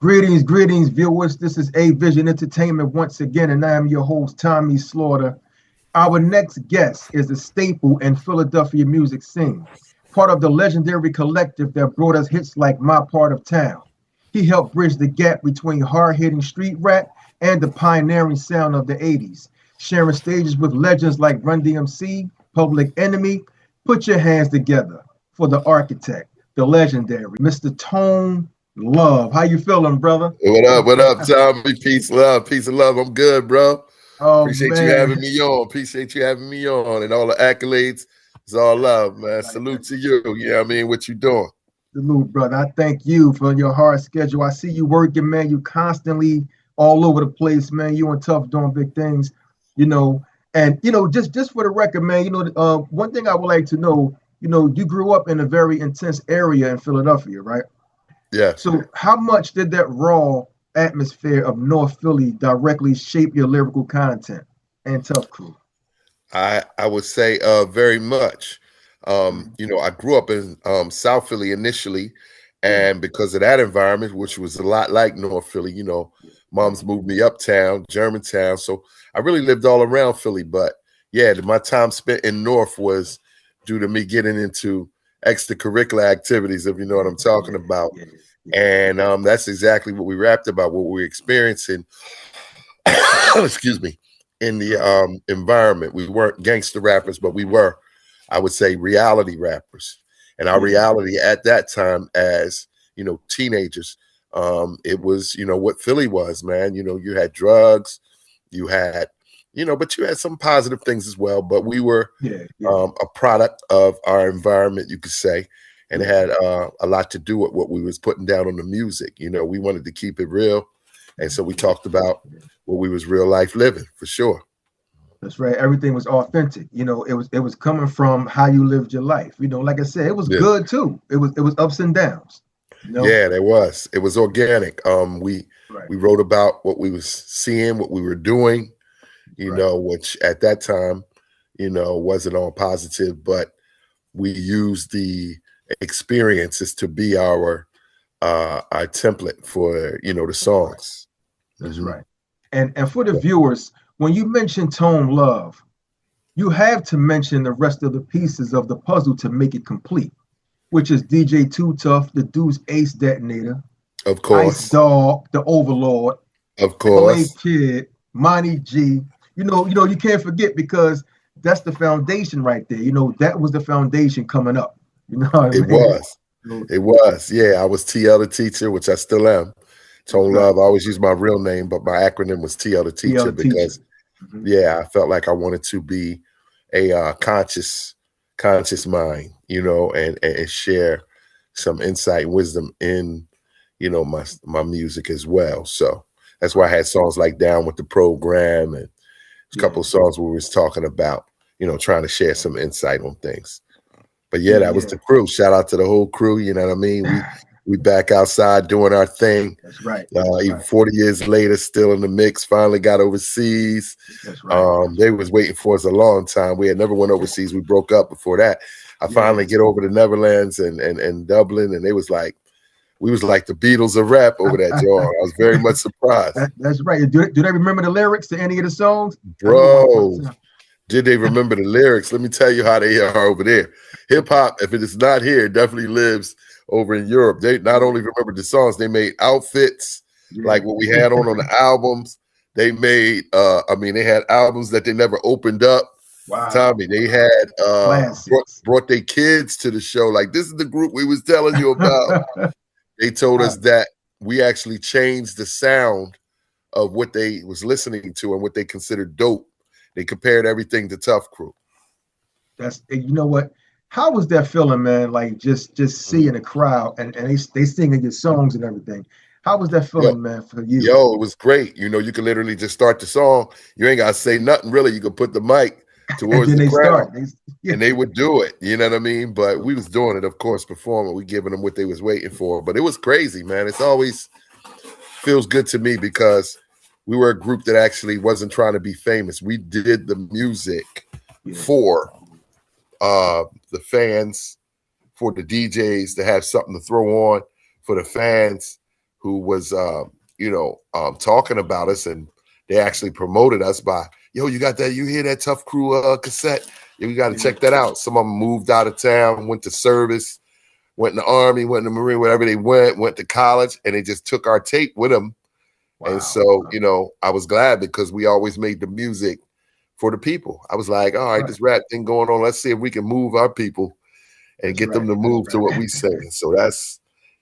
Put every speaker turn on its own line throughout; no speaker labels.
Greetings, viewers. This is A Vision Entertainment once again, and I am your host, Tommy Slaughter. Our next guest is a staple in Philadelphia music scene, part of the legendary collective that brought us hits like My Part of Town. He helped bridge the gap between hard-hitting street rap and the pioneering sound of the 80s, sharing stages with legends like Run-DMC, Public Enemy. Put your hands together for the architect, the legendary Mr. Tone Love. How you feeling, brother?
What up? What up, Tommy? Peace, love, peace and love. I'm good, bro.
Oh
Appreciate you
man,
having me on. Appreciate you having me on, and all the accolades. It's all love, man. Salute to you. You know what I mean? What you doing?
salute, brother. I thank you for your hard schedule. I see you working, man. You constantly all over the place, man. You and Tuff doing big things, you know. And just for the record, man, one thing I would like to know, you grew up in a very intense area in Philadelphia, right?
Yeah.
So how much did that raw atmosphere of North Philly directly shape your lyrical content and Tuff Crew?
I would say very much. I grew up in South Philly initially, and because of that environment, which was a lot like North Philly, mom's moved me uptown, Germantown. So I really lived all around Philly. But yeah, my time spent in North was due to me getting into extracurricular activities, if you know what I'm talking about. And that's exactly what we rapped about, what we were experiencing, excuse me, in the environment. We weren't gangster rappers, but we were, I would say, reality rappers. And our reality at that time as, teenagers, it was, what Philly was, man. You had drugs, you had, but you had some positive things as well. But we were a product of our environment, you could say. And it had a lot to do with what we was putting down on the music. We wanted to keep it real. And so we talked about what we was real life living, for sure.
That's right. Everything was authentic. It was coming from how you lived your life. Like I said, it was good too. It was ups and downs.
Yeah, there was. It was organic. We wrote about what we was seeing, what we were doing, which at that time, wasn't all positive, but we used the experiences to be our template for the songs.
That's right. And for the viewers, when you mention Tone Love, you have to mention the rest of the pieces of the puzzle to make it complete, which is DJ Too Tuff, the Deuce Ace Detonator,
of course,
Ice Dog, the Overlord,
of course,
Clay Kid, Monty G. You can't forget, because that's the foundation right there. That was the foundation coming up. You know what I mean?
It was. Yeah, I was TL the teacher, which I still am. Tone Love. I always use my real name, but my acronym was TL the teacher because, I felt like I wanted to be a conscious mind, and share some insight and wisdom in, my music as well. So that's why I had songs like Down with the Program and a couple of songs where we was talking about, trying to share some insight on things. But that was the crew. Shout out to the whole crew. You know what I mean? We back outside doing our thing.
That's right.
Even 40 years later, still in the mix. Finally got overseas.
That's right.
They was waiting for us a long time. We had never went overseas. We broke up before that. I finally get over to Netherlands and Dublin, and they was like, we was like the Beatles of rap over that joint. I was very much surprised.
That's right. Do they remember the lyrics to any of the songs?
Bro, did they remember the lyrics? Let me tell you how they are over there. Hip hop, if it is not here, it definitely lives over in Europe. They not only remember the songs, they made outfits like what we had on the albums. They made, they had albums that they never opened up.
Wow.
Tommy, they had brought their kids to the show. Like, this is the group we was telling you about. They told us that we actually changed the sound of what they was listening to and what they considered dope. They compared everything to Tuff Crew.
That's, what? How was that feeling, man? Like just seeing a crowd and they singing your songs and everything. How was that feeling, man, for you?
Yo, it was great. You could literally just start the song. You ain't gotta say nothing really. You could put the mic towards the crowd, and they would do it. You know what I mean? But we was doing it, of course, performing. We giving them what they was waiting for. But it was crazy, man. It's always feels good to me because we were a group that actually wasn't trying to be famous. We did the music for the fans, for the DJs to have something to throw on, for the fans who was talking about us, and they actually promoted us by, yo, you got that? You hear that Tuff Crew cassette? Yeah, we got to check that out. Some of them moved out of town, went to service, went in the Army, went in the Marine, wherever they went to college, and they just took our tape with them. Wow. And so, I was glad because we always made the music for the people. I was like, all right, this rap thing going on. Let's see if we can move our people and get them to move to what we say. So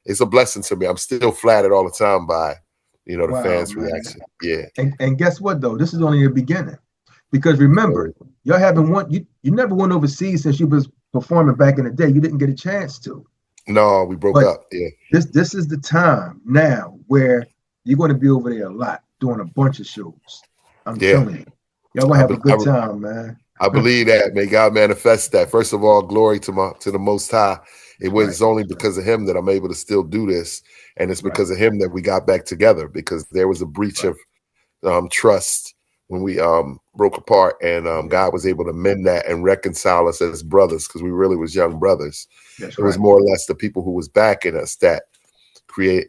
it's a blessing to me. I'm still flattered all the time by, the fans' reaction. Yeah.
And guess what though? This is only the beginning. Because remember, y'all haven't you never went overseas since you was performing back in the day. You didn't get a chance to.
No, we broke up. Yeah.
This is the time now where you're going to be over there a lot doing a bunch of shows. I'm telling you. Y'all gonna have a good time, man.
I believe that. May God manifest that. First of all, glory to the Most High. It was only because of him that I'm able to still do this. And it's because of him that we got back together, because there was a breach of trust when we broke apart, and God was able to mend that and reconcile us as brothers, because we really was young brothers. It was more or less the people who was backing us that created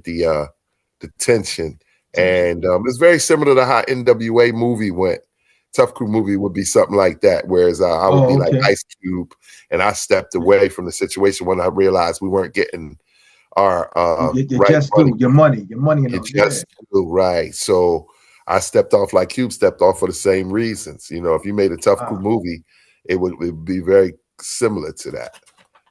the tension. And it's very similar to how NWA movie went. Tuff Crew movie would be something like that, whereas I would be like Ice Cube, and I stepped away from the situation when I realized we weren't getting our
your money,
just do, right. So I stepped off like Cube stepped off for the same reasons. If you made a Tuff Crew movie, it would be very similar to that,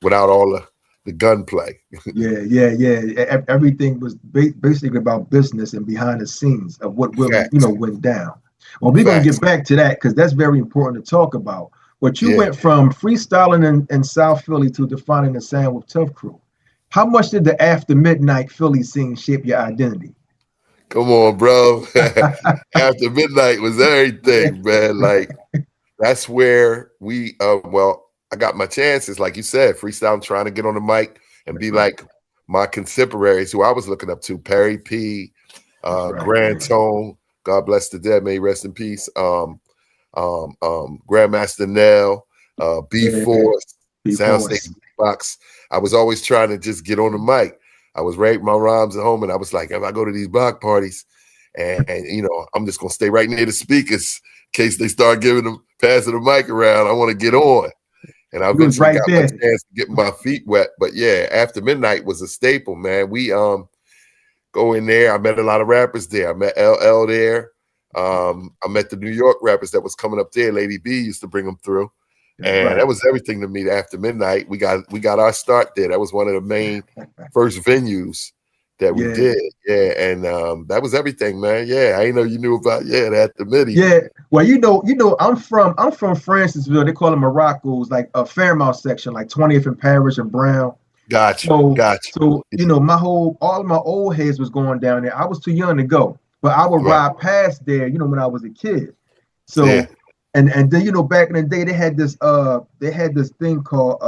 without all the gunplay.
Yeah. Everything was basically about business and behind the scenes of what really, went down. Well, we're going to get back to that because that's very important to talk about. But you went from freestyling in South Philly to defining the sound with Tuff Crew. How much did the after midnight Philly scene shape your identity?
Come on, bro. After midnight was everything, man. Like, that's where we, I got my chances, like you said, freestyling, trying to get on the mic and be like my contemporaries who I was looking up to, Perry P, Grand Tone, God bless the dead, may he rest in peace. Grandmaster Nell, B-Force, Soundstage Box. I was always trying to just get on the mic. I was writing my rhymes at home, and I was like, if I go to these block parties, and I'm just gonna stay right near the speakers in case they start passing the mic around. I want to get on. And I eventually got my chance to get my feet wet. But yeah, after midnight was a staple, man. We go in there. I met a lot of rappers there. I met LL there. I met the New York rappers that was coming up there. Lady B used to bring them through. And that was everything to me. After midnight, we got our start there. That was one of the main first venues that we did. Yeah, and that was everything, man. Yeah, I didn't know you knew about that after midnight.
Yeah, well, I'm from Francisville. They call it Morocco's, like a Fairmount section, like 20th and Parish and Brown.
Gotcha.
So all of my old heads was going down there. I was too young to go, but I would ride past there, when I was a kid. So and then back in the day they had this thing called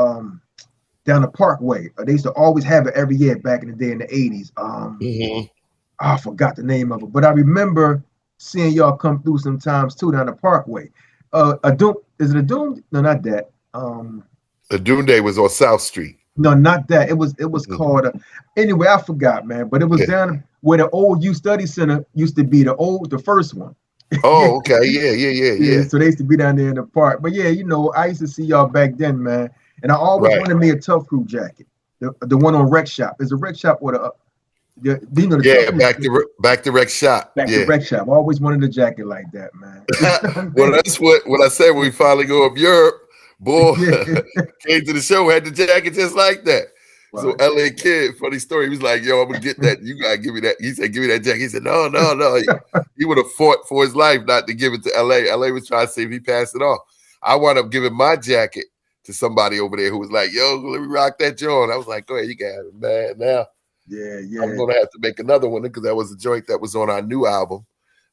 down the Parkway. They used to always have it every year back in the day in the 80s. I forgot the name of it, but I remember seeing y'all come through sometimes too down the Parkway. Is it a Doom? No, not that.
The Doom Day was on South Street.
No, not that. It was called. Anyway, I forgot, man. But it was down where the old youth study center used to be. The first one.
Oh, okay. Yeah.
So they used to be down there in the park. But yeah, I used to see y'all back then, man. And I always wanted me a Tuff Crew jacket. The one on Rec Shop. Is a Rec Shop or
back to Rec Shop.
Back to Rec Shop. I always wanted a jacket like that, man.
Well, that's what I said when we finally go up Europe. Boy, came to the show, had the jacket just like that. Wow. So LA Kid, funny story. He was like, yo, I'm gonna get that. You gotta give me that. He said, give me that jacket. He said, no. He would have fought for his life not to give it to LA. LA was trying to see if he passed it off. I wound up giving my jacket to somebody over there who was like, yo, let me rock that joint. I was like, go ahead, you got it, man. Now, I'm gonna have to make another one because that was a joint that was on our new album.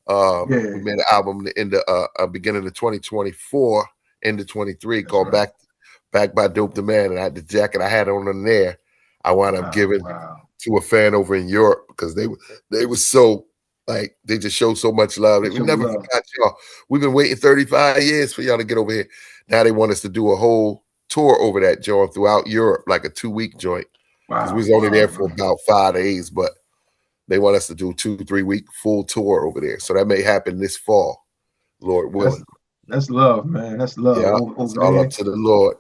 We made an album in the beginning of 2024, into 23, called Back by Dope the Man, and I had the jacket I had on there. I wound up giving to a fan over in Europe because they were so like they just showed so much love. We never forgot y'all. We've been waiting 35 years for y'all to get over here. Now they want us to do a whole tour over that joint throughout Europe, like a 2-week joint. Because we was only there for about 5 days, but they want us to do 2-3 week full tour over there. So that may happen this fall, Lord willing.
That's love, man. That's love.
Yeah,
over
it's all
there.
up to the Lord.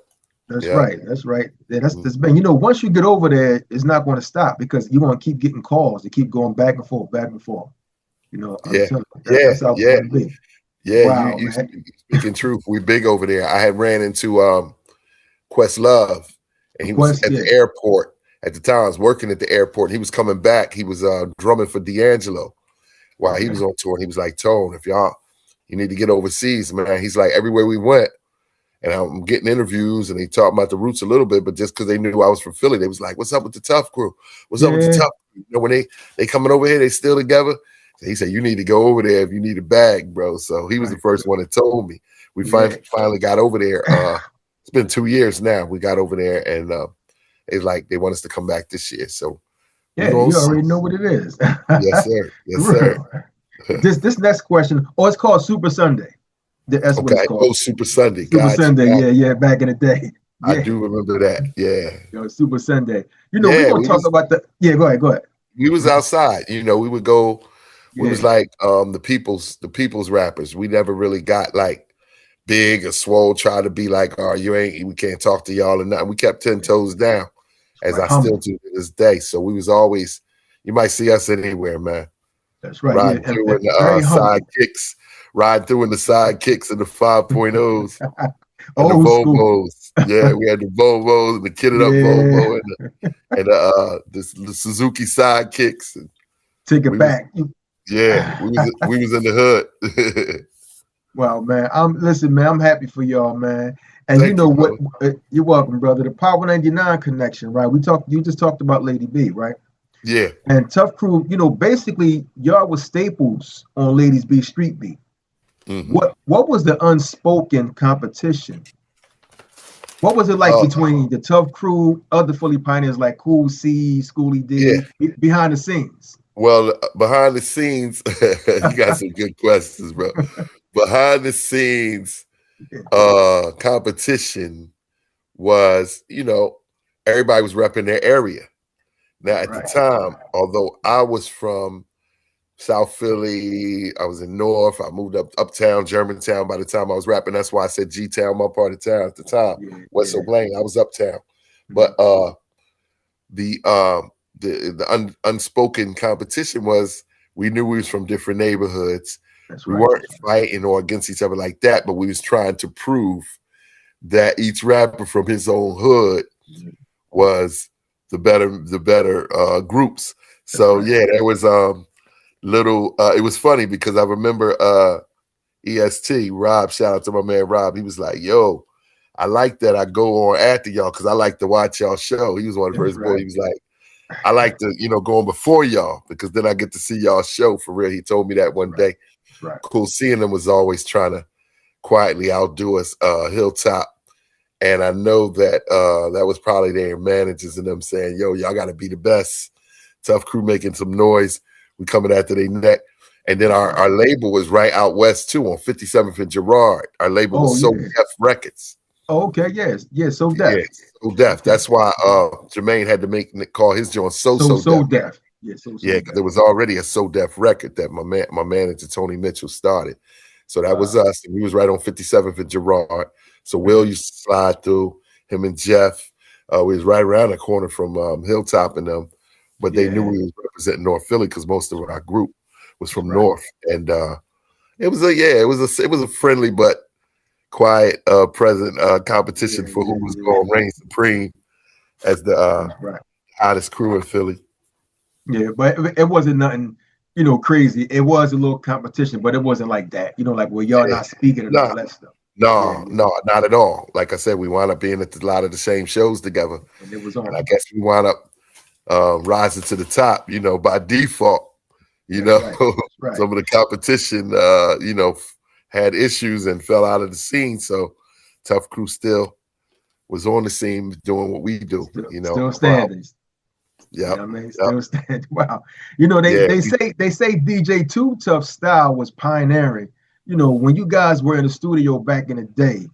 That's right. That's right. Yeah, that's been, you know, once you get over there, it's not going to stop because you're going to keep getting calls. You keep going back and forth, back and forth. You know, I'm telling you, that's how it's going to be.
Yeah,
wow,
you
man.
speaking truth. We big over there. I had ran into Questlove, and he was at the airport at the time. I was working at the airport. He was coming back. He was drumming for D'Angelo while he was on tour. And he was like, Tone, if you need to get overseas, man. He's like, everywhere we went, and I'm getting interviews, and they talked about the roots a little bit, but just because they knew I was from Philly, they was like, what's up with the Tuff Crew? What's up with the Tuff Crew? You know, when they coming over here, they still together. So he said, you need to go over there if you need a bag, bro. So he was the first one that told me. We finally got over there. It's been 2 years now. We got over there, and it's like they want us to come back this year. So
you already know what it is.
Yes, sir. Yes, sir.
This next question, it's called Super Sunday. That's what it's called.
Oh, Super Sunday.
Super Sunday. Yeah, back in the day. Yeah.
I do remember that. Yeah.
Yo, Super Sunday. You know, we're gonna talk about the. Yeah, go ahead.
We was outside. You know, we would go. We was like the people's rappers. We never really got like big or swole. Try to be like, we can't talk to y'all or nothing. We kept 10 toes down, as I still do to this day. So we was always. You might see us anywhere, man.
That's right.
Ride through in the sidekicks. Ride through in the sidekicks and the 5.0s. And the Volvos. Yeah, we had the Volvos and the kitted up Volvo and the Suzuki sidekicks.
Take it back.
We was in the hood.
Wow, man. Listen, man, I'm happy for y'all, man. And you know what? You're welcome, brother. The Power 99 connection, right? You just talked about Lady B, right?
Yeah.
And Tuff Crew, you know, basically y'all was staples on Ladies B Street Beat. Mm-hmm. What was the unspoken competition? What was it like between the Tuff Crew, other Philly pioneers like Kool C, Schooly D, behind the scenes?
Well, behind the scenes, you got some good questions, bro. Behind the scenes, competition was, you know, everybody was repping their area. Now, at the time, although I was from South Philly, I was in North, I moved uptown, Germantown by the time I was rapping. That's why I said G-Town, my part of town at the time. West O'Blaine, I was uptown. But the unspoken competition was we knew we was from different neighborhoods. We weren't fighting or against each other like that, but we was trying to prove that each rapper from his own hood was the better groups. So there was little it was funny because I remember EST Rob, shout out to my man Rob. He was like, yo, I like that I go on after y'all because I like to watch y'all show. He was one of the first boys. He was like, I like to, you know, go on before y'all because then I get to see y'all show for real. He told me that one day. Cool. Seeing them was always trying to quietly outdo us, Hilltop. And I know that that was probably their managers and them saying, yo, y'all got to be the best. Tuff Crew making some noise. We coming after their neck. And then our label was right out west too on 57th and Girard. Our label was So Def Records.
Oh, okay, yes, So Def.
Yeah, So Def. That's why Jermaine had to call his joint So Def.
Yeah,
because there was already a So Def record that my manager Tony Mitchell started. So that was us, and we was right on 57th and Girard. So Will used to slide through, him and Jeff. We was right around the corner from Hilltop and them, but they knew we was representing North Philly because most of our group was from North, and it was a friendly but quiet, present competition for who was going to reign supreme as the hottest crew in Philly.
Yeah, but it wasn't nothing, you know, crazy. It was a little competition, but it wasn't like that, you know, like where y'all not speaking and all that stuff.
No, not at all. Like I said, we wound up being at a lot of the same shows together.
And it was on.
And I guess we wound up rising to the top, you know, by default. You know, some of the competition, you know, had issues and fell out of the scene. So Tuff Crew still was on the scene doing what we do, you know.
Still standing.
Yeah,
you know what I mean? Still standing. Wow. You know, they say DJ Too Tuff style was pioneering. You know, when you guys were in the studio back in the day,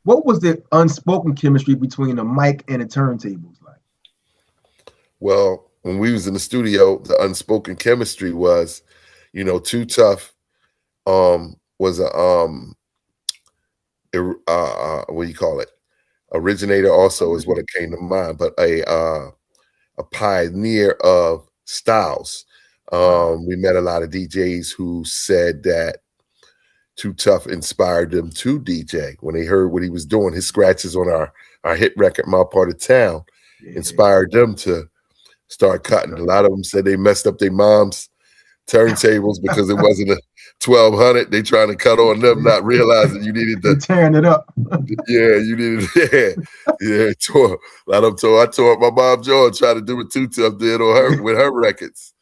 what was the unspoken chemistry between the mic and the turntables like?
Well, when we was in the studio, the unspoken chemistry was, you know, Too Tuff was a what do you call it? Originator also is what it came to mind, but a pioneer of styles. We met a lot of DJs who said that Too Tuff inspired them to DJ when they heard what he was doing. His scratches on our hit record, My Part of Town, inspired them to start cutting. A lot of them said they messed up their mom's turntables because it wasn't a 1200. They trying to cut on them, not realizing you needed to
tearing it up.
Yeah, you needed. Yeah. Tore. A lot of them tore. I tore up my mom's jaw trying to do what Too Tuff did on her with her records,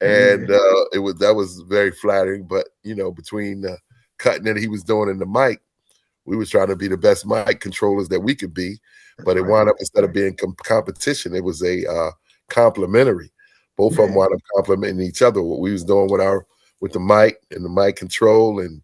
and that was very flattering. But you know, between the cutting that he was doing in the mic, we was trying to be the best mic controllers that we could be. But it wound up, instead of being competition, it was a complimentary. Both of them wound up complimenting each other. What we was doing with the mic and the mic control and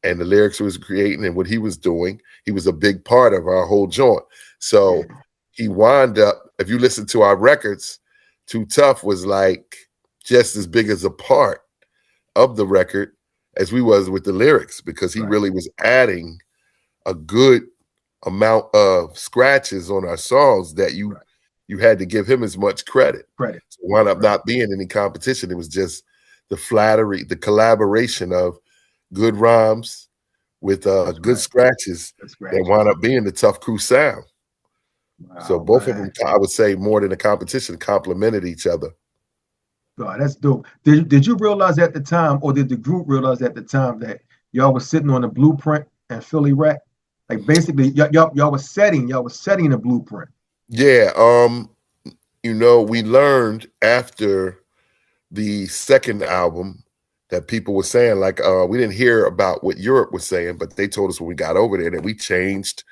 the lyrics he was creating and what he was doing, he was a big part of our whole joint. So he wound up, if you listen to our records, Too Tuff was like just as big as a part of the record as we was with the lyrics, because he really was adding a good amount of scratches on our songs that you had to give him as much credit. So it wound up not being any competition. It was just the flattery, the collaboration of good rhymes with good scratches that wound up being the Tuff Crew sound. So both of them, I would say, more than a competition, complemented each other.
God, that's dope. Did you realize at the time, or did the group realize at the time, that y'all was sitting on a blueprint and Philly rap? Like basically, y'all was setting a blueprint.
Yeah, you know, we learned after the second album that people were saying, like, we didn't hear about what Europe was saying, but they told us when we got over there that we changed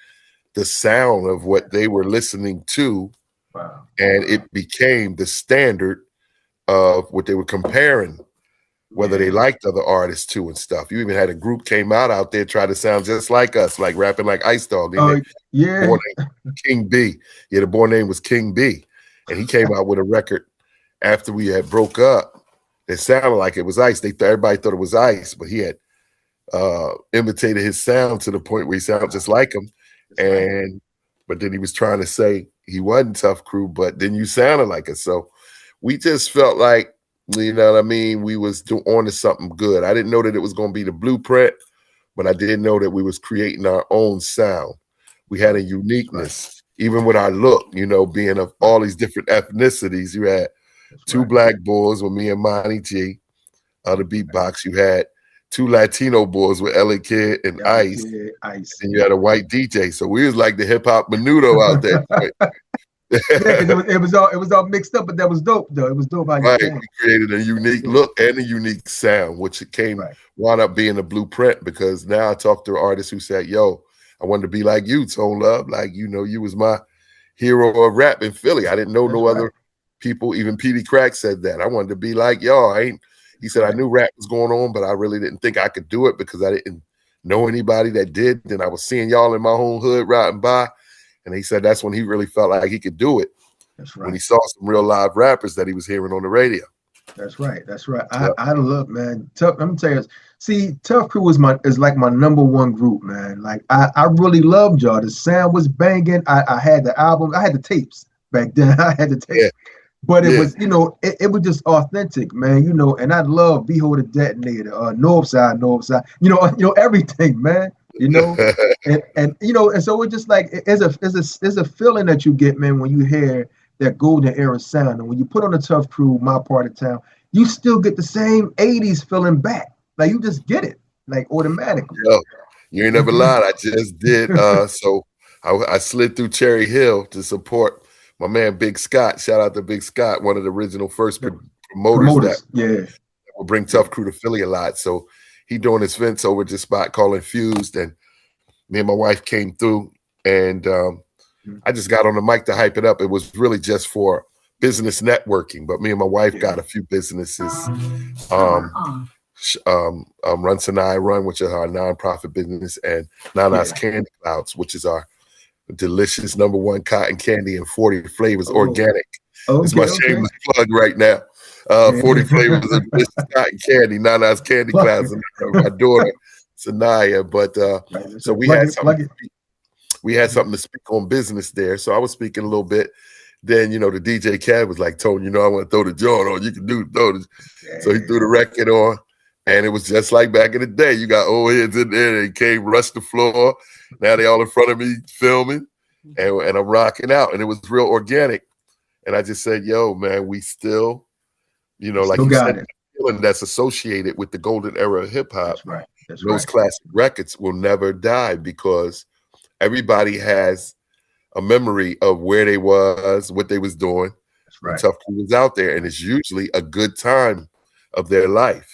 the sound of what they were listening to, and it became the standard of what they were comparing, whether they liked other artists too and stuff. You even had a group came out there try to sound just like us, like rapping like Ice Dog. Born name, King B. Yeah, the born name was King B, and he came out with a record after we had broke up. It sounded like it was Ice. Everybody thought it was Ice, but he had imitated his sound to the point where he sounded just like him. But then he was trying to say he wasn't Tuff Crew, but then you sounded like us. So we just felt like, you know what I mean, we was on to something good. I didn't know that it was going to be the blueprint, but I did know that we was creating our own sound. We had a uniqueness, even with our look, you know, being of all these different ethnicities. You had two black boys with me and Monty G, the beatbox. You had two Latino boys with LA Kid and Ice. And you had a white DJ. So we was like the hip hop menudo out there.
It was all mixed up, but that was dope though. It was dope how you
we created a unique look and a unique sound, which wound up being a blueprint, because now I talk to artists who said, yo, I wanted to be like you, Tone Love. Like, you know, you was my hero of rap in Philly. I didn't know no other people. Even Petey Crack said that. I wanted to be like y'all. He said, I knew rap was going on, but I really didn't think I could do it because I didn't know anybody that did. Then I was seeing y'all in my own hood riding by. And he said that's when he really felt like he could do it. That's right. When he saw some real live rappers that he was hearing on the radio.
That's right. That's right. I love, man. Let me tell you. See, Tuff Crew is like my number one group, man. Like I really loved y'all. The sound was banging. I had the album. I had the tapes back then. I had the tapes. Yeah. But it was, you know, it was just authentic, man. You know, and I love Behold the Detonator, North Side, you know, everything, man. You know, and you know, and so it's just like it's a feeling that you get, man, when you hear that golden era sound. And when you put on the Tuff Crew, My Part of Town, you still get the same 80s feeling back. Like you just get it, like automatically.
Yo, you ain't never lied. I just did. So I slid through Cherry Hill to support my man Big Scott. Shout out to Big Scott, one of the original first promoters that will bring Tuff Crew to Philly a lot. So he doing his events over at this spot called Infused, and me and my wife came through, and I just got on the mic to hype it up. It was really just for business networking, but me and my wife got a few businesses. Run Tonight Run, which is our nonprofit business, and Nana's Candy Clouds, which is our delicious #1 cotton candy and 40 flavors, organic. It's my
Okay.
shameless plug right now. 40 flavors of delicious cotton candy, Nana's Candy Class, and my daughter Sanaya. But so we had something. We had something to speak on business there. So I was speaking a little bit. Then, the DJ Cab was like, Tony, I want to throw the joint on. You can throw this. So he threw the record on. And it was just like back in the day. You got old heads in there. They came, rushed the floor. Now they all in front of me filming. And I'm rocking out. And it was real organic. And I just said, yo, man, we still, like you said, the feeling that's associated with the golden era of hip-hop.
That's right.
Those classic records will never die because everybody has a memory of where they was, what they was doing.
That's right.
Tuff Crew was out there, and it's usually a good time of their life.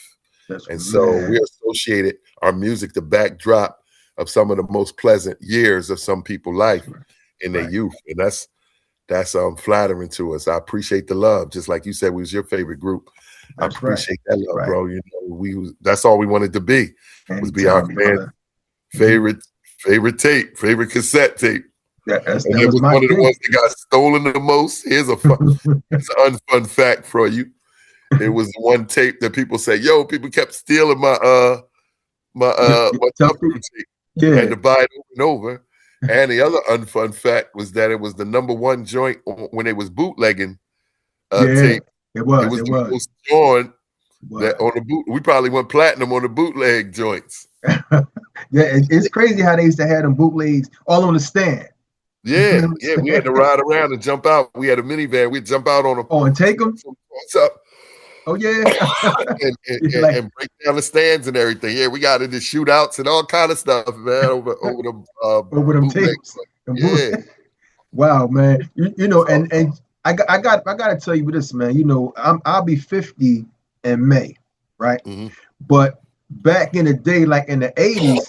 So we associated our music, the backdrop of some of the most pleasant years of some people's life in their youth, and that's flattering to us. I appreciate the love, just like you said, we was your favorite group. I appreciate that love, bro. That's all we wanted to be, was be our fans' favorite tape, favorite cassette tape.
That
was one of the ones that got stolen the most. Here's it's an unfun fact for you. It was one tape that people say, yo, people kept stealing my Tuff Crew tape. I had to buy it over and over. And the other unfun fact was that it was the #1 joint when it was bootlegging tape.
It was
the most joint that on the boot. We probably went platinum on the bootleg joints.
It's crazy how they used to have them bootlegs all on the stand.
Yeah, we had to ride around and jump out. We had a minivan. We'd jump out on them.
Oh, and take them?
What's up?
Oh, yeah.
and break down the stands and everything. Yeah, we got into shootouts and all kind of stuff, man, over them
tapes. Wow, man. And I got to tell you this, man. I'll be 50 in May, right? Mm-hmm. But back in the day, like in the 80s,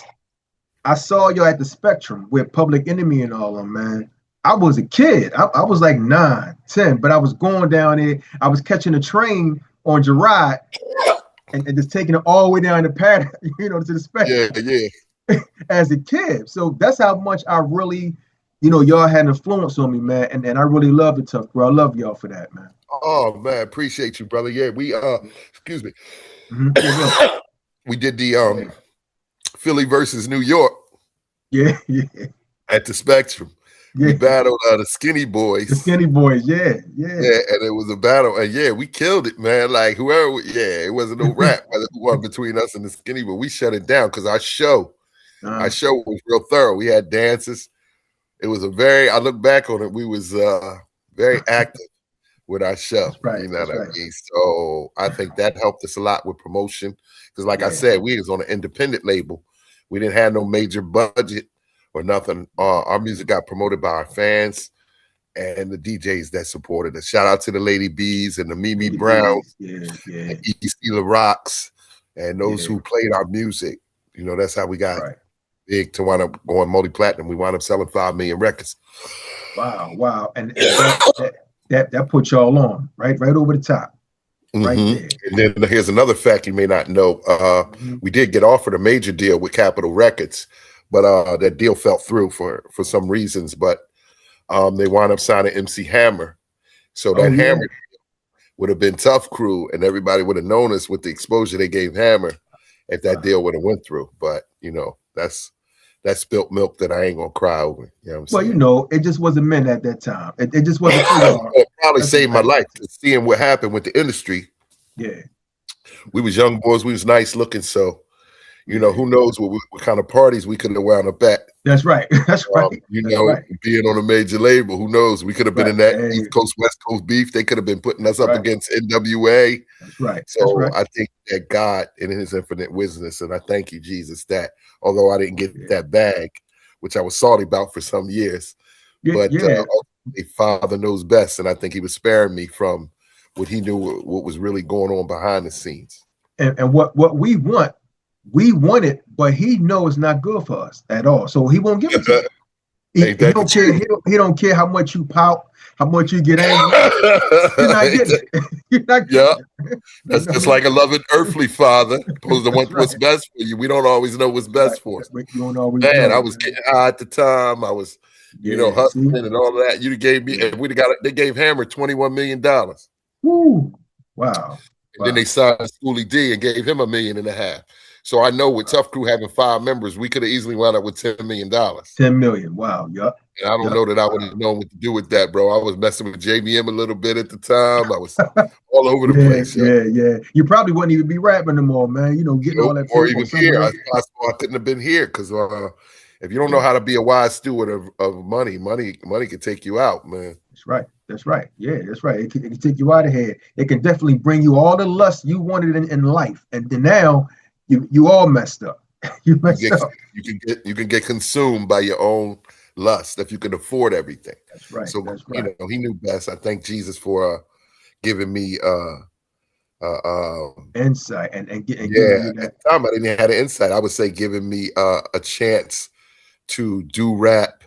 I saw y'all at the Spectrum with Public Enemy and all of them, man. I was a kid. I was like 9, 10, but I was going down there. I was catching a train on Gerard and just taking it all the way down the pattern, to the Spectrum. Yeah. As a kid. So that's how much I really, y'all had an influence on me, man. And I really love the Tuff Crew. I love y'all for that, man.
Oh, man. Appreciate you, brother. Yeah, we, excuse me. Mm-hmm. We did the Philly versus New York.
Yeah.
At the Spectrum. We battled the Skinny Boys.
The Skinny Boys, yeah.
Yeah, and it was a battle. And we killed it, man. Like whoever, it wasn't no rap who won between us and the Skinny, but we shut it down because our show was real thorough. We had dances. It was I look back on it, we was very active with our show.
That's right.
You know what I mean? So I think that helped us a lot with promotion. Because like I said, we was on an independent label. We didn't have no major budget or nothing. Our music got promoted by our fans and the DJs that supported us. Shout out to the Lady B's and the Mimi Browns, and E.C. LaRocks, and those who played our music. That's how we got big to wind up going multi-platinum. We wound up selling 5 million records.
Wow. And that put y'all on, right over the top. Right there.
And then here's another fact you may not know. We did get offered a major deal with Capitol Records, but that deal fell through for some reasons. But they wound up signing MC Hammer. So that Hammer would have been Tuff Crew, and everybody would have known us with the exposure they gave Hammer if that deal would have went through. But, that's spilt milk that I ain't going to cry over. You know what I'm saying?
It just wasn't meant at that time. It just wasn't.
It probably saved my life, seeing what happened with the industry.
Yeah.
We was young boys. We was nice looking. So, who knows what kind of parties we could have wound up at.
That's right.
Being on a major label, who knows? We could have been in that East Coast, West Coast beef. They could have been putting us up against NWA.
That's right.
So I think that God, in his infinite wisdom, and I thank you, Jesus, that although I didn't get that bag, which I was salty about for some years, but Father knows best. And I think he was sparing me from what he knew what was really going on behind the scenes.
And what we want it, but he knows it's not good for us at all. So he won't give it to us. He don't care. He don't care how much you pout, how much you get angry. You're not getting it. You're not getting it.
That's just like a loving earthly father supposed to want what's best for you. We don't always know what's best for us.
You don't always
I was getting high at the time. I was you know,
Yeah, see?
hustling and all of that. You gave me, and we'd got they gave Hammer $21 million. And
Woo. Wow.
then
Wow.
they signed Schooly D and gave him $1.5 million. So I know with Tuff Crew having 5 members, we could have easily wound up with $10 million.
10 million. Wow. Yup.
And I don't know that I would have known what to do with that, bro. I was messing with JBM a little bit at the time. I was all over the place.
Yeah. You probably wouldn't even be rapping anymore, man. You know, getting all that
Or
paper
even
on someone
here.
else.
It's possible I couldn't have been here because if you don't know how to be a wise steward of money can take you out, man.
That's right. Yeah, that's right. It can take you out of here. It can definitely bring you all the lust you wanted in life. And then now you all messed up. You
can get consumed by your own lust if you can afford everything.
That's right.
So
that's right.
you know, he knew best. I thank Jesus for giving me
insight and giving you that.
At the time I didn't have the insight. I would say giving me a chance to do rap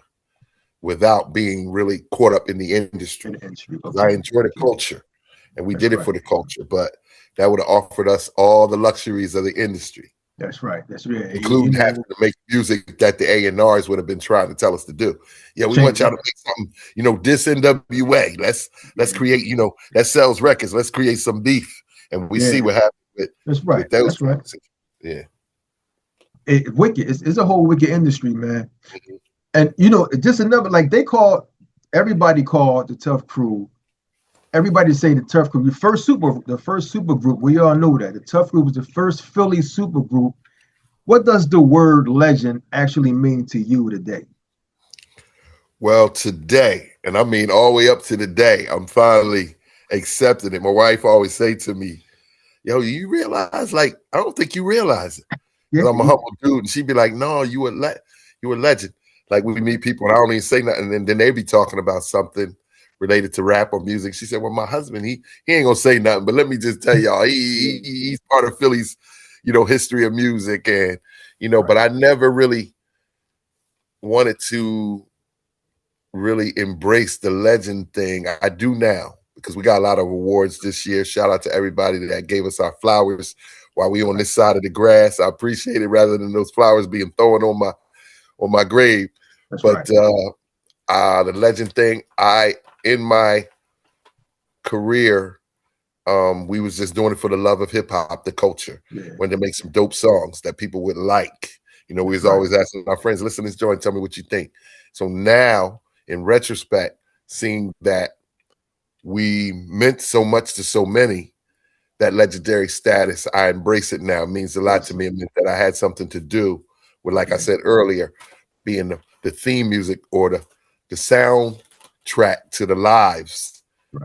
without being really caught up in the industry. Okay. I enjoy the culture, and we did it for the culture, but that would have offered us all the luxuries of the industry.
That's right. That's right.
Including having to make music that the A&Rs would have been trying to tell us to do. Yeah, we want y'all to make something, you know, this NWA. Let's create, you know, that sells records. Let's create some beef. And we see what happened with
that's right.
With those
that's right.
Yeah.
Wicked. It's a whole wicked industry, man. Mm-hmm. And you know, just another, like everybody called the Tuff Crew. Everybody say the Tuff Crew, the first super group. We all know that the Tuff Crew was the first Philly super group. What does the word legend actually mean to you today?
Well, today, and I mean all the way up to today, I'm finally accepting it. My wife always say to me, "Yo, you realize? Like, I don't think you realize it." Yeah, I'm a humble dude, and she'd be like, "No, you a legend." Like we meet people, and I don't even say nothing, and then they be talking about something related to rap or music. She said, "Well, my husband, he ain't gonna say nothing, but let me just tell y'all, he's part of Philly's, you know, history of music, and you know." Right. But I never really wanted to really embrace the legend thing. I do now because we got a lot of awards this year. Shout out to everybody that gave us our flowers while we on this side of the grass. I appreciate it rather than those flowers being thrown on my grave. That's but right. The legend thing, in my career, we was just doing it for the love of hip hop, the culture. Yeah. When to make some dope songs that people would like. You know, we was always asking our friends, listen to this joint, tell me what you think. So now, in retrospect, seeing that we meant so much to so many, that legendary status, I embrace it now. It means a lot to me. It meant that I had something to do with, like I said earlier, being the theme music or the soundtrack to the lives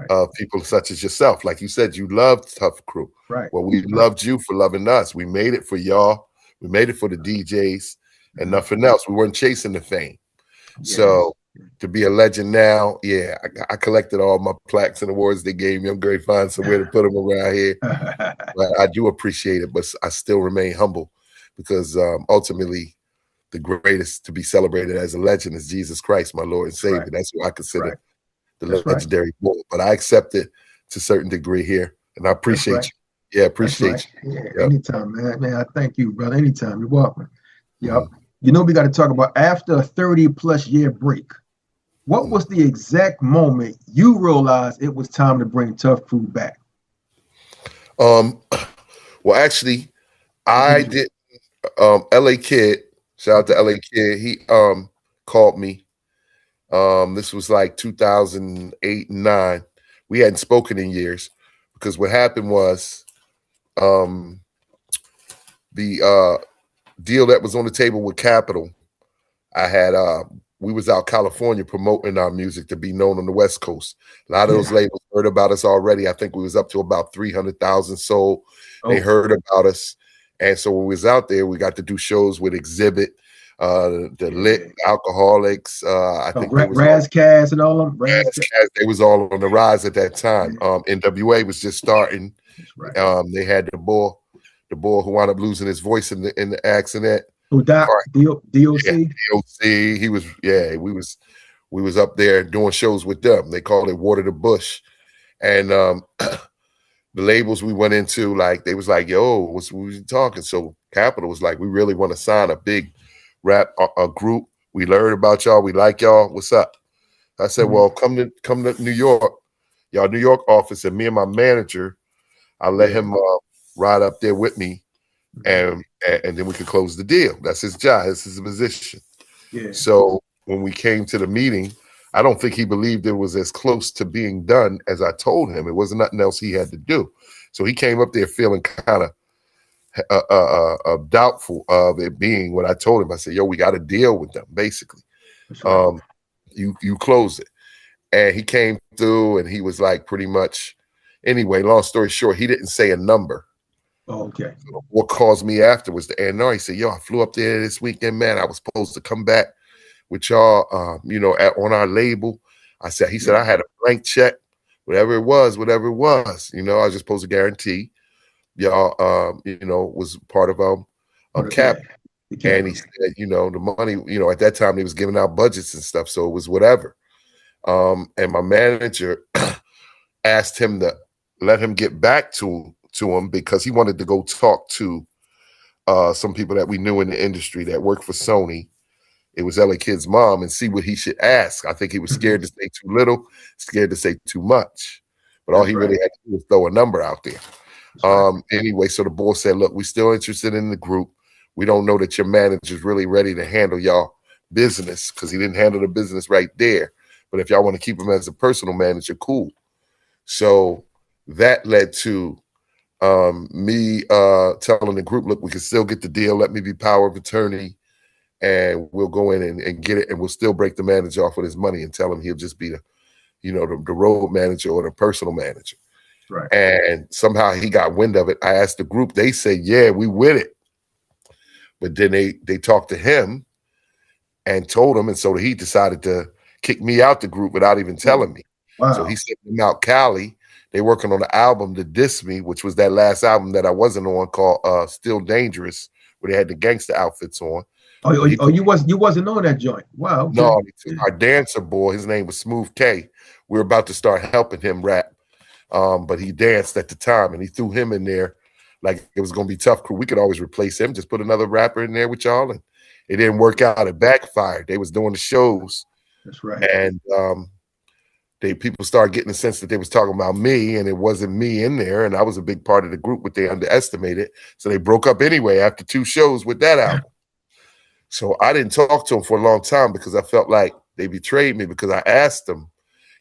of people such as yourself. Like you said, you loved Tuff Crew. Right. Well, we loved you for loving us. We made it for y'all. We made it for the DJs and nothing else. We weren't chasing the fame. Yes. So to be a legend now, yeah, I collected all my plaques and awards they gave me. I'm going to find somewhere to put them around here. But I do appreciate it, but I still remain humble because ultimately the greatest to be celebrated as a legend is Jesus Christ, my Lord and Savior. Right. That's what I consider the legendary boy. But I accept it to a certain degree here, and I appreciate you. Yeah, appreciate you.
Yeah, yep. Anytime, man. Man, I thank you, brother. Anytime. You're welcome. Yep. You know, we got to talk about after a 30-plus year break. What was the exact moment you realized it was time to bring Tuff Crew back?
Well, actually, I did. LA Kid, shout out to LA Kid. He called me. This was like 2008 and 9. We hadn't spoken in years because what happened was the deal that was on the table with Capitol. I had we was out California promoting our music to be known on the West Coast. A lot of those labels heard about us already. I think we was up to about 300,000 sold. They heard about us. And so when we was out there, we got to do shows with Exhibit, the Lit Alcoholics. I think
Razzcast and all of them.
Razzcast, they was all on the rise at that time. NWA was just starting. They had the boy who wound up losing his voice in the accident.
Who died? DOC?
Yeah, DOC. He was, we was up there doing shows with them. They called it Water the Bush. And the labels we went into, like, they was like, yo, what's we talking? So Capitol was like, we really want to sign a big rap group We learned about y'all. We like y'all. What's up? I said, well, come to New York, y'all New York office, and me and my manager, I let him ride up there with me, and then we could close the deal. That's his job. That's his position.
Yeah.
So when we came to the meeting, I don't think he believed it was as close to being done as I told him. It wasn't nothing else he had to do. So he came up there feeling kind of doubtful of it being what I told him. I said, yo, we got to deal with them, basically.
Right.
You close it. And he came through and he was like pretty much, anyway, long story short, he didn't say a number.
Oh, okay.
So what caused me afterwards, the A&R, he said, yo, I flew up there this weekend, man. I was supposed to come back with y'all, on our label. He said, I had a blank check, whatever it was, I was just supposed to guarantee y'all, was part of cap. And he said, the money, at that time they was giving out budgets and stuff. So it was whatever. And my manager asked him to let him get back to him because he wanted to go talk to some people that we knew in the industry that worked for Sony. It was LA Kid's mom, and see what he should ask. I think he was scared to say too little, scared to say too much. But all he really had to do was throw a number out there. Anyway, so the boss said, look, we're still interested in the group. We don't know that your manager's really ready to handle y'all business because he didn't handle the business right there. But if y'all want to keep him as a personal manager, cool. So that led to me telling the group, look, we can still get the deal. Let me be power of attorney. And we'll go in and get it, and we'll still break the manager off with his money and tell him he'll just be the road manager or the personal manager.
Right.
And somehow he got wind of it. I asked the group, they said, yeah, we with it. But then they talked to him and told him, and so he decided to kick me out the group without even telling me.
Wow.
So he sent them out Cali. They working on the album to diss me, which was that last album that I wasn't on called Still Dangerous, where they had the gangster outfits on.
You wasn't on that joint. Wow. Okay.
No, our dancer boy, his name was Smooth K. We were about to start helping him rap. But he danced at the time and he threw him in there like it was gonna be Tuff Crew. We could always replace him, just put another rapper in there with y'all, and it didn't work out. It backfired. They was doing the shows.
That's right.
And people started getting the sense that they was talking about me, and it wasn't me in there, and I was a big part of the group, but they underestimated. So they broke up anyway after 2 shows with that album. So I didn't talk to them for a long time because I felt like they betrayed me because I asked them,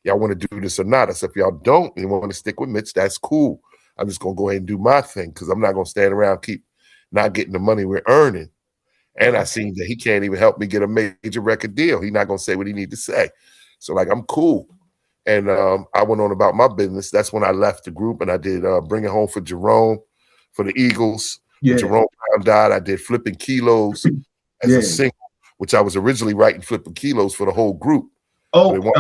y'all want to do this or not? I said, if y'all don't, you want to stick with Mitch, that's cool. I'm just going to go ahead and do my thing because I'm not going to stand around keep not getting the money we're earning. And I seen that he can't even help me get a major record deal. He's not going to say what he need to say. So like, I'm cool. And I went on about my business. That's when I left the group and I did Bring It Home for Jerome, for the Eagles. When Jerome Brown died, I did Flipping Kilos as a single, which I was originally writing Flipping Kilos for the whole group.
Oh,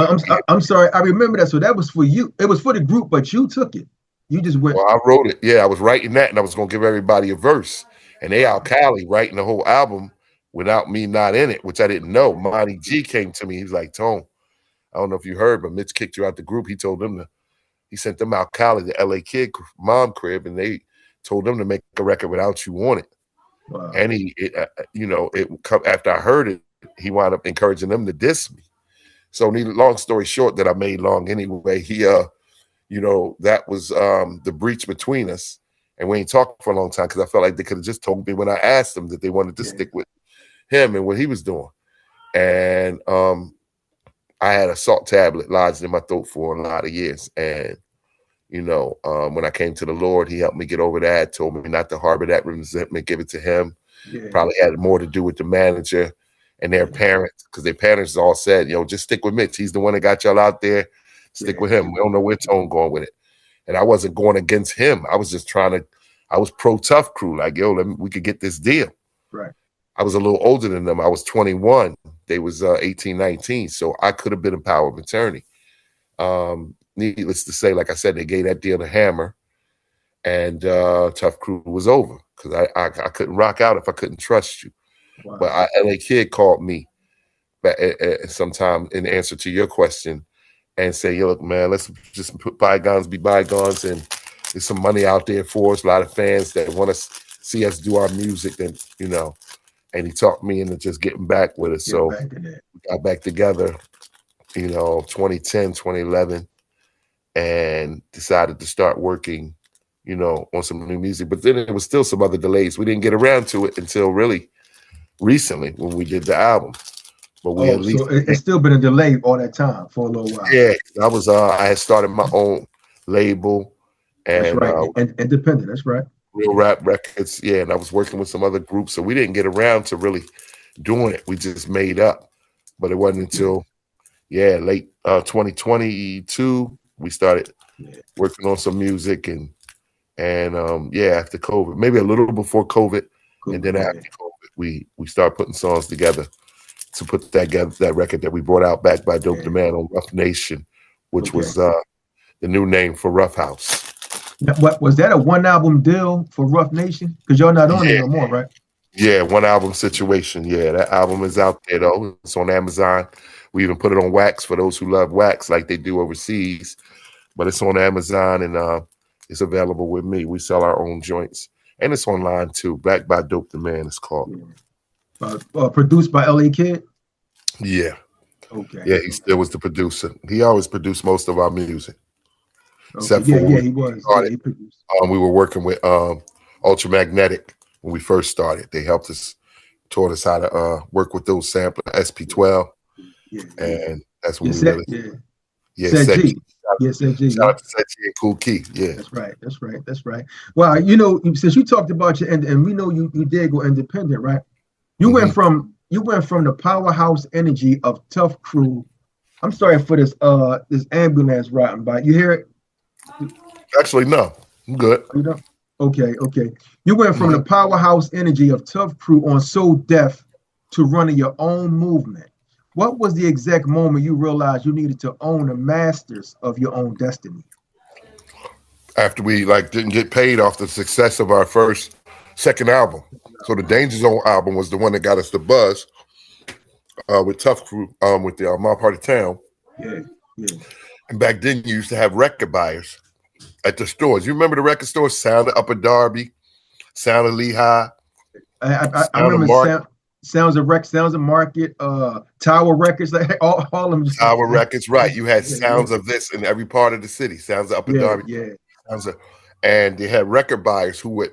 I'm sorry. I remember that. So that was for you. It was for the group, but you took it. You just went.
Well, I wrote it. Yeah, I was writing that, and I was going to give everybody a verse. And they out Cali writing the whole album without me not in it, which I didn't know. Monty G came to me. He was like, Tone, I don't know if you heard, but Mitch kicked you out the group. He told them he sent them out Cali, the LA Kid mom crib, and they told them to make a record without you on it. Wow. And after I heard it, he wound up encouraging them to diss me. So long story short that I made long anyway, he that was the breach between us. And we ain't talked for a long time because I felt like they could have just told me when I asked them that they wanted to stick with him and what he was doing. And I had a salt tablet lodged in my throat for a lot of years. And, when I came to the Lord, he helped me get over that, told me not to harbor that resentment, give it to him. Yeah. Probably had more to do with the manager and their parents, because their parents all said, just stick with Mitch. He's the one that got y'all out there. Stick with him. We don't know where Tone going with it. And I wasn't going against him. I was just I was pro Tuff Crew. Like, we could get this deal.
Right.
I was a little older than them. I was 21. They was 18, 19. So I could have been a power of attorney. Needless to say, like I said, they gave that deal to Hammer, and Tuff Crew was over because I couldn't rock out if I couldn't trust you. Wow. But LA Kid called me sometime in answer to your question and say, look, man, let's just put bygones be bygones, and there's some money out there for us. A lot of fans that want to see us do our music, and and he talked me into just getting back with it. So we got back together, 2010, 2011, and decided to start working, on some new music. But then there was still some other delays. We didn't get around to it until really recently when we did the album. But we at least
so it's still been a delay all that time for a little while.
Yeah, I had started my own label, and
that's right, and independent. That's right.
Real Rap Records. Yeah, and I was working with some other groups, so we didn't get around to really doing it. We just made up, but it wasn't until late 2022 we started working on some music, and after COVID, maybe a little before COVID, and then after COVID, we started putting songs together to put that record that we brought out, Back by Dope the Man, on Rough Nation, which was the new name for Rough House.
Now, what was that, a one album deal for Rough Nation? Because y'all not on it no more, right?
Yeah, one album situation. Yeah, that album is out there though. It's on Amazon. We even put it on wax for those who love wax, like they do overseas. But it's on Amazon, and it's available with me. We sell our own joints, and it's online too. Back by Dope the Man, it's called.
Produced by LA Kid.
Yeah.
Okay.
Yeah, he still was the producer. He always produced most of our music.
Okay. Except for he was. He produced.
We were working with Ultramagnetic when we first started. They helped us, taught us how to work with those samples, SP12. And that's when we really.
Set G. Set G.
Shout out to Set G and Kool Key. Yeah.
That's right. Well, since you talked about you, and we know you did go independent, right? You went from the powerhouse energy of Tuff Crew. I'm sorry for this ambulance riding by. You hear it?
Actually, no. I'm good.
You know? Okay. You went from the powerhouse energy of Tuff Crew on So Def to running your own movement. What was the exact moment you realized you needed to own the masters of your own destiny?
After we didn't get paid off the success of our second album. So the Danger Zone album was the one that got us the buzz with Tuff Crew, with the My Part of Town.
Yeah.
And back then you used to have record buyers at the stores. You remember the record stores? Sound of Upper Darby, Sound of Lehigh.
I remember Sounds of Market, Tower Records, all of them.
Tower Records, right. You had sounds of this in every part of the city. Sounds of Upper Darby. Yeah. And they had record buyers who would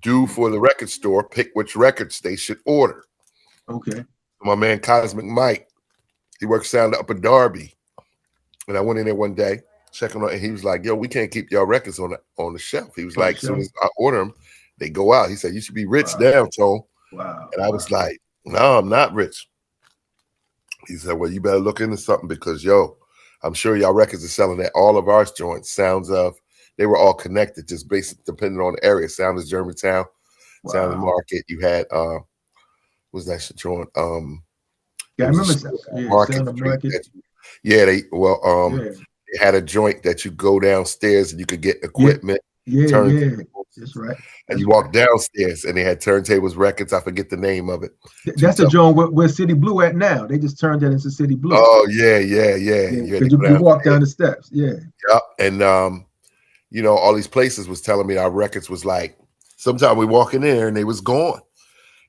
do for the record store, pick which records they should order.
Okay.
My man Cosmic Mike, he worked Sound of Upper Darby. And I went in there one day, checking on, and he was like, yo, we can't keep y'all records on the shelf. He was like, as soon as I order them, they go out. He said, you should be rich now, Tone.
Wow.
And I was like, no, I'm not rich. He said, well, you better look into something because, I'm sure y'all records are selling at all of our joints. Sounds of, they were all connected, just basically depending on the area. Sound of Germantown, Sound of Market. You had, what was that joint?
I remember
Market.
Sound of Market.
They had a joint that you go downstairs and you could get equipment.
That's right.
And you walk downstairs and they had turntables, records. I forget the name of it.
That's the joint where City Blue at now. They just turned that into City Blue.
Oh, yeah.
You walk down the steps. Yeah.
Yep. And, all these places was telling me our records was like, sometimes we walk in there and they was gone.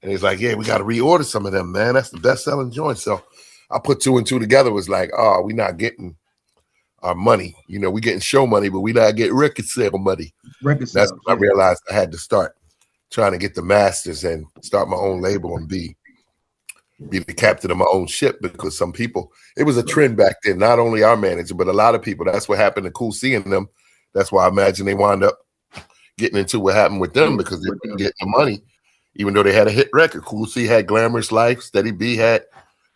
And he's like, yeah, we got to reorder some of them, man. That's the best-selling joint. So I put two and two together, was like, we not getting our money. We getting show money, but we not getting record sale money. That's when I realized I had to start trying to get the masters and start my own label and be the captain of my own ship, because some people, it was a trend back then, not only our manager, but a lot of people. That's what happened to Kool seeing them. That's why I imagine they wound up getting into what happened with them, because they didn't get the money, even though they had a hit record. Kool C had Glamorous Life, Steady B had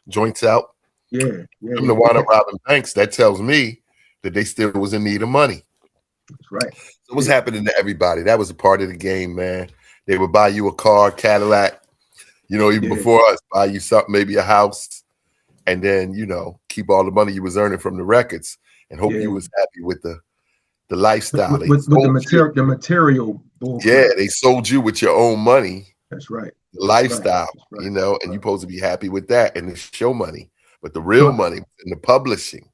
Joints Out. Them to wind up robbing banks, that tells me that they still was in need of money.
That's right.
So what's happening to everybody? That was a part of the game, man. They would buy you a car, Cadillac, even before us, buy you something, maybe a house, and then, keep all the money you was earning from the records and hope you was happy with the lifestyle.
With the material.
Yeah, they sold you with your own money.
That's right.
The lifestyle, and you're supposed to be happy with that and the show money. But the real money in the publishing.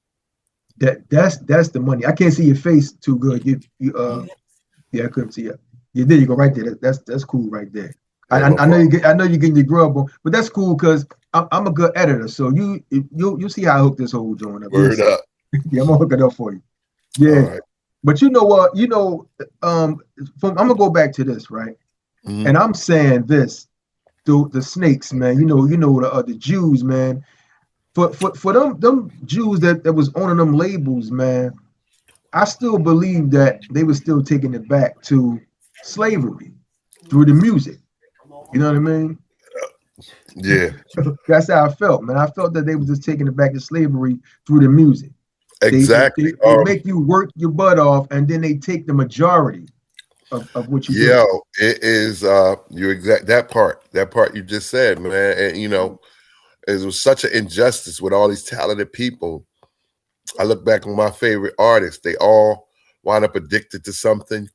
That's the money. I can't see your face too good. I couldn't see it. You go right there. That's cool right there. I know you're getting your grub on, but that's cool because I'm a good editor. So you'll see how I hook this whole joint up.
Word up.
Yeah, I'm gonna hook it up for you. Yeah.
All right.
But you know what? I'm gonna go back to this, right?
Mm-hmm.
And I'm saying this to the snakes, man. The Jews, man. For them Jews that was owning them labels, man. I still believe that they were still taking it back to slavery through the music. You know what I mean?
Yeah.
That's how I felt, man. I felt that they were just taking it back to slavery through the music.
Exactly.
They make you work your butt off, and then they take the majority of what you
do.
do.
It is that part you just said, man. And it was such an injustice with all these talented people. I look back on my favorite artists, they all wind up addicted to something.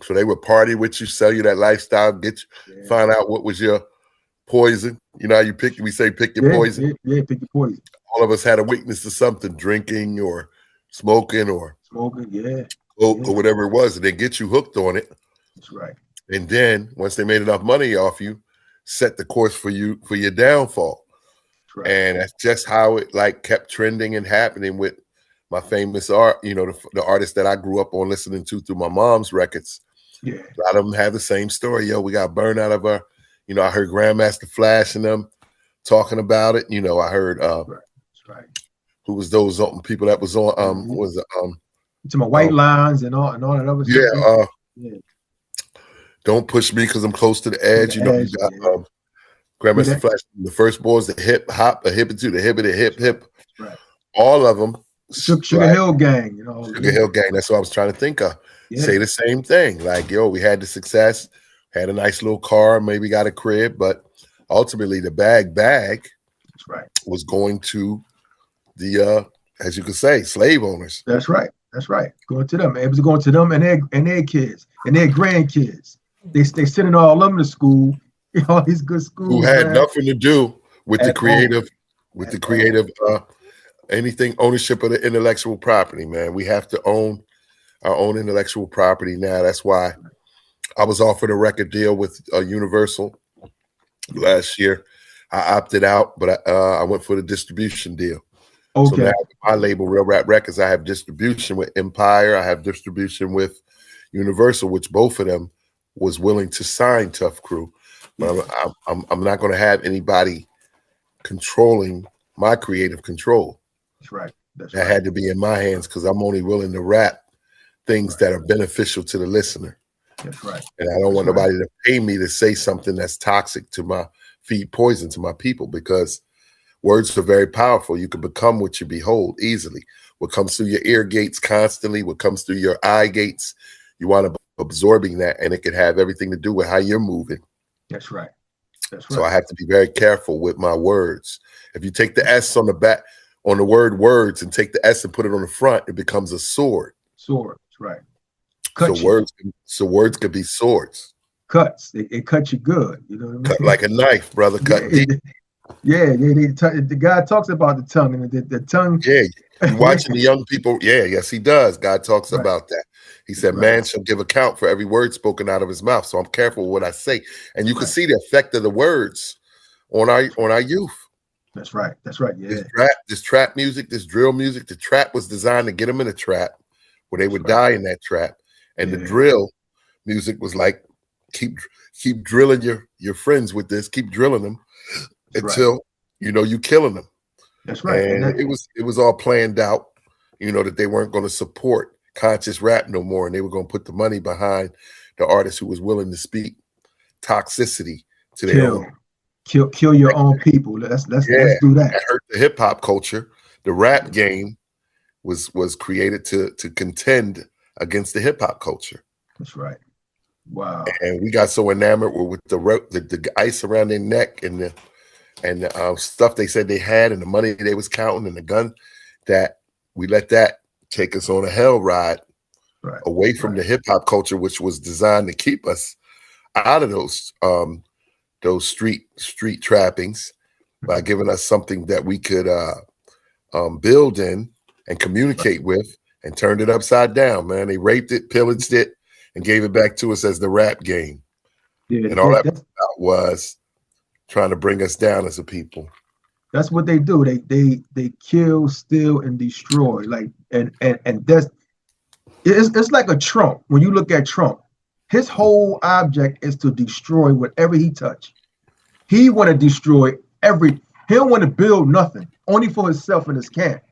So they would party with you, sell you that lifestyle, find out what was your poison. You know how pick your poison.
Yeah, pick your poison.
All of us had a weakness to something, drinking or smoking, or whatever it was, and they get you hooked on it.
That's right.
And then once they made enough money off you, set the course for your downfall. That's right. And that's just how it kept trending and happening with my famous art, the artists that I grew up on listening to through my mom's records.
Yeah.
A lot of them have the same story. We got burned out of our, I heard Grandmaster Flash and them talking about it. I heard
That's right.
Who was those people that was on was it
to my white lines and all that other
stuff. Yeah. Don't push me because I'm close to the edge. You got Grandmaster Flash, the first boys, the hip hop, the hippie to the hippity hip hip.
Right.
All of them.
Sugar Hill Gang,
Sugar Hill Gang. That's what I was trying to think of. Yeah. Say the same thing. We had the success, had a nice little car, maybe got a crib, but ultimately the bag
That's right.
was going to the as you could say, slave owners.
That's right. Going to them. It was going to them and their kids and their grandkids. They sending all them to school. All these good schools.
Who had nothing to do with the creative, anything ownership of the intellectual property, man. We have to own our own intellectual property now. That's why I was offered a record deal with Universal last year. I opted out, but I went for the distribution deal. Okay. So now my label, Real Rap Records, I have distribution with Empire. I have distribution with Universal, which both of them was willing to sign Tuff Crew. But I'm not going to have anybody controlling my creative control.
That's right.
That had to be in my hands because I'm only willing to rap things that are beneficial to the listener.
That's right.
And I don't want nobody to pay me to say something that's toxic to feed poison to my people, because words are very powerful. You can become what you behold easily. What comes through your ear gates constantly, what comes through your eye gates, you want to be absorbing that, and it can have everything to do with how you're moving.
That's right.
So I have to be very careful with my words. If you take the S on the back, on the word words, and take the S and put it on the front, it becomes a sword.
Sword, that's
right. So words could be swords.
Cuts. It cuts you good. You know what I mean?
Cut like a knife, brother. Cut deep.
The guy talks about the tongue and the tongue.
Yeah, you're watching the young people. Yeah, yes, he does. God talks about that. He said, man shall give account for every word spoken out of his mouth. So I'm careful with what I say. And you can see the effect of the words on our youth.
That's right. Yeah.
This trap music, this drill music, the trap was designed to get them in a trap where they would die in that trap. And the drill music was like, keep drilling your friends with this, keep drilling them until you killing them.
That's right.
And it was all planned out, that they weren't going to support conscious rap no more, and they were going to put the money behind the artist who was willing to speak toxicity to their own.
Kill your own people. Let's do that.
That hurt the hip hop culture. The rap game was created to contend against the hip hop culture.
That's right. Wow.
And we got so enamored with the ice around their neck and the stuff they said they had and the money they was counting and the gun, that we let that take us on a hell ride away from the hip hop culture, which was designed to keep us out of those street trappings by giving us something that we could build in and communicate with, and turned it upside down, man. They raped it, pillaged it, and gave it back to us as the rap game.
Yeah,
And all that was about was trying to bring us down as a people.
that's what they do. They kill, steal, and destroy. Like and that's it's like a Trump. When you look at Trump, his whole object is to destroy whatever he touch. He want to destroy every. He don't want to build nothing, only for himself and his camp.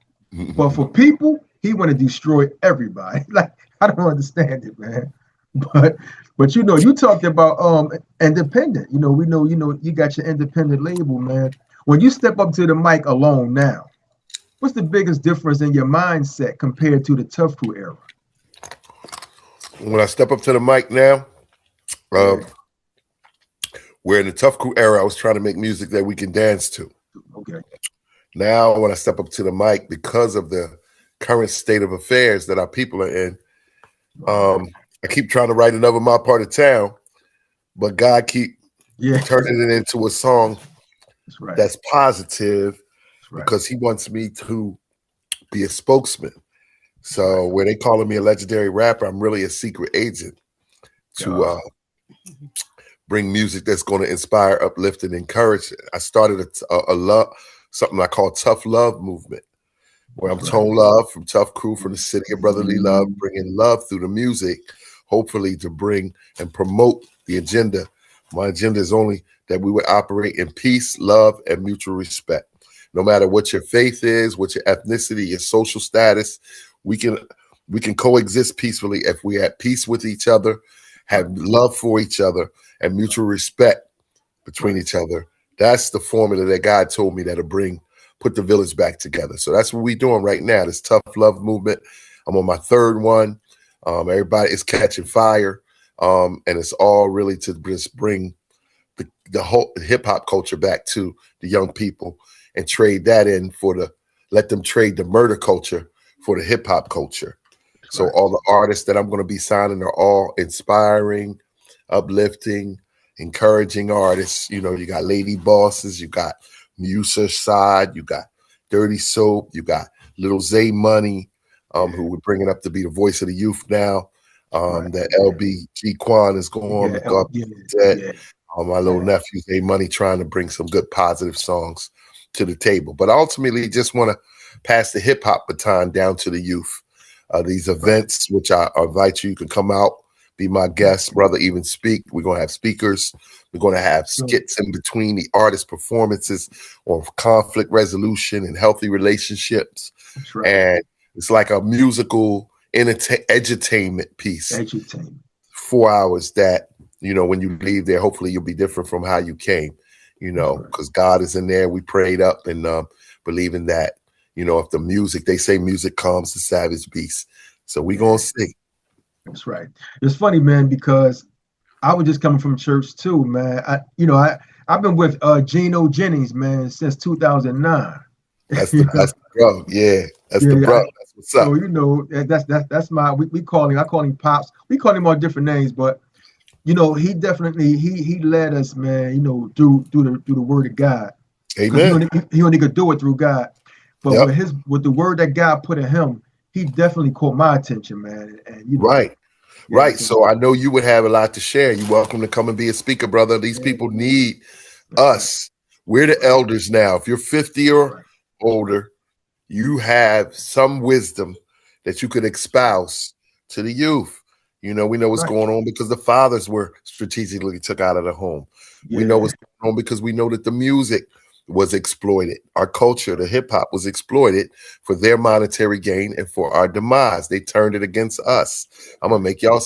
But for people, he want to destroy everybody. Like I don't understand it, man. But you know, you talked about independent. You know, we know, you know, you got your independent label, man. When you step up to the mic alone now, what's the biggest difference in your mindset compared to the Tuff Crew era?
When I step up to the mic now, where in the Tuff Crew era, I was trying to make music that we can dance to.
Okay.
Now, when I step up to the mic, because of the current state of affairs that our people are in, I keep trying to write another My Part of Town, but God keep turning it into a song that's positive because he wants me to be a spokesman. So when they calling me a legendary rapper, I'm really a secret agent to bring music that's going to inspire, uplift, and encourage. I started a love, something I call Tough Love movement, where I'm tone love from Tuff Crew, from the city of brotherly love, bringing love through the music, hopefully to bring and promote the agenda. My agenda is only that we would operate in peace, love, and mutual respect. No matter what your faith is, what your ethnicity, your social status, we can coexist peacefully if we're at peace with each other, have love for each other, and mutual respect between each other. That's the formula that God told me that'll put the village back together. So that's what we're doing right now, this Tough Love movement. I'm on my third one. Everybody is catching fire. And it's all really to just bring the whole hip-hop culture back to the young people and trade that in let them trade the murder culture for the hip-hop culture. So all the artists that I'm going to be signing are all inspiring, uplifting, encouraging artists. You know, you got Lady Bosses, you got U.S.A Side, you got Dirty Soap, you got Little Zay Money, who we're bringing up to be the voice of the youth now. That LBG Quan is going on. My little nephew Zay Money trying to bring some good positive songs to the table. But ultimately, just want to pass the hip hop baton down to the youth. These events, which I invite you can come out, be my guest, brother, even speak. We're going to have speakers. We're going to have skits in between the artist performances on conflict resolution and healthy relationships. And it's like a musical edutainment piece. 4 hours that, you know, when you leave there, hopefully you'll be different from how you came, you know, because God is in there. We prayed up and believing that, you know, if the music, they say music calms the savage beast. So we going to see.
That's right. It's funny, man, because I was just coming from church too, man. I've been with Geno Jennings, man, since 2009.
That's the bro. Yeah, that's the bro. That's what's up.
So you know, that's my I call him Pops. We call him all different names, but you know, he definitely he led us, man. You know, through the word of God.
Amen.
He only could do it through God. But with the word that God put in him, he definitely caught my attention, man. And you know,
right. So I know you would have a lot to share. You're welcome to come and be a speaker, brother. These people need us. We're the elders now. If you're 50 or older, you have some wisdom that you could espouse to the youth. You know, we know what's going on because the fathers were strategically took out of the home. We know what's going on because we know that the music was exploited. Our culture, the hip hop, was exploited for their monetary gain and for our demise. They turned it against us. I'm gonna make y'all.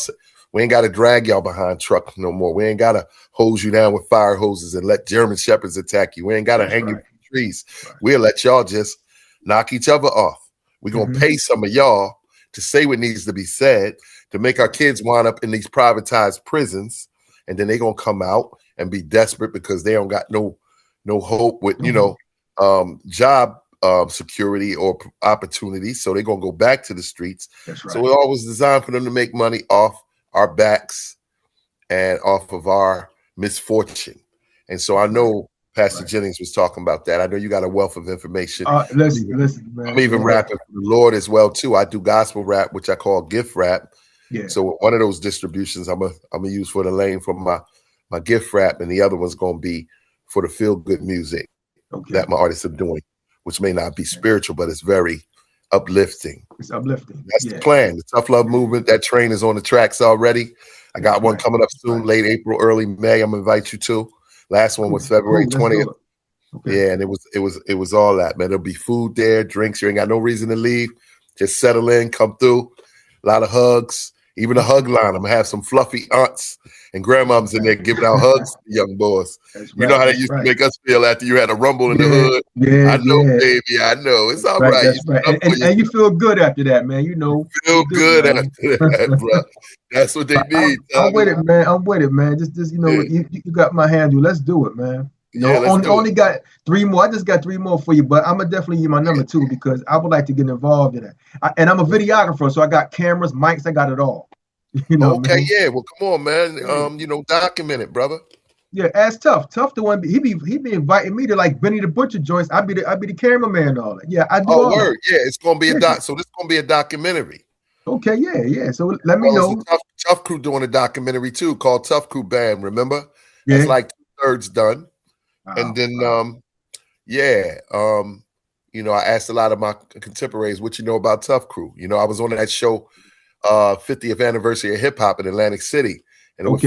We ain't got to drag y'all behind truck no more. We ain't got to hose you down with fire hoses and let German shepherds attack you. We ain't got to hang you from trees. We'll let y'all just knock each other off. We're gonna pay some of y'all to say what needs to be said to make our kids wind up in these privatized prisons, and then they gonna come out and be desperate because they don't got no hope with, you know, job security or opportunity. So they're going to go back to the streets. So it always designed for them to make money off our backs and off of our misfortune. And so I know Pastor Jennings was talking about that. I know you got a wealth of information.
Listen, man.
I'm even rapping for the Lord as well, too. I do gospel rap, which I call gift rap. So one of those distributions I'm gonna use for the lane from my my gift wrap, and the other one's going to be for the feel good music that my artists are doing, which may not be spiritual, but it's very uplifting.
It's uplifting.
That's the plan. The Tough Love movement, that train is on the tracks already. I got one coming up soon, late April, early May. I'm gonna invite you to. Last one was February 20th. Yeah, and it was all that, man. There'll be food there, drinks. You ain't got no reason to leave. Just settle in, come through. A lot of hugs. Even a hug line. I'm gonna have some fluffy aunts and grandmoms in there giving out hugs to the young boys. You know how they used to make us feel after you had a rumble in the hood.
Yeah,
I know, baby. I know. It's all right.
That's right. And you feel good after that, man. You know,
feel good after that, bro. That's what they need.
I'm with it, man. I'm with it, man. Just you know, you got my handle. Let's do it, man. Only got 3 more. I just got 3 more for you, but I'm gonna definitely use my number too because I would like to get involved in that. And I'm a videographer, so I got cameras, mics, I got it all. You know.
Okay, man? Yeah. Well, come on, man. You know, document it, brother.
Yeah, ask Tuff. Tuff the one. He be inviting me to like Benny the Butcher joints. I be the cameraman and all that. Yeah, I do.
Oh, word. Yeah, it's gonna be a doc. So this is gonna be a documentary.
Okay, yeah. So let me know.
Tuff Crew doing a documentary too called Tuff Crew Band. Remember? Yeah. It's like 2/3 done. And then, you know, I asked a lot of my contemporaries, what you know about Tuff Crew? You know, I was on that show, 50th anniversary of hip hop in Atlantic City, and it was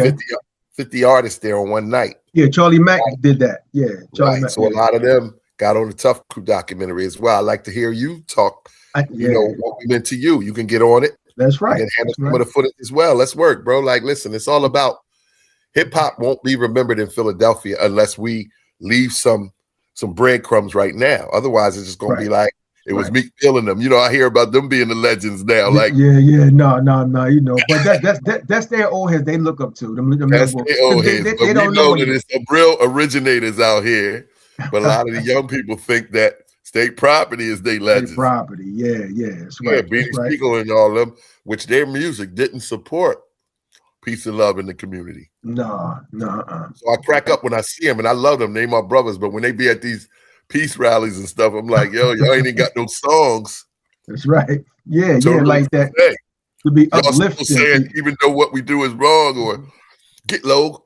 50 artists there on one night.
Yeah, Charlie Mack did that. Yeah, Charlie Mack.
So a lot of them got on the Tuff Crew documentary as well. I like to hear you talk. You know what we meant to you. You can get on it.
That's right.
And handle some of the footage as well. Let's work, bro. Like, listen, it's all about hip hop. Won't be remembered in Philadelphia unless we leave some breadcrumbs right now. Otherwise, it's just gonna be like it was me killing them. You know, I hear about them being the legends now. Like,
no, you know, but that's their old heads they look up to.
That's their old heads. But we know that it's some real originators out here. But a lot of the young people think that state property is their legends.
State property, yeah, that's right.
Yeah, Beanie Siegel and all them, which their music didn't support peace and love in the community.
No.
So I crack up when I see them, and I love them. They my brothers, but when they be at these peace rallies and stuff, I'm like, yo, y'all ain't even got no songs.
That's right. Yeah, like that. To be uplifting.
Saying, even though what we do is wrong, or get low,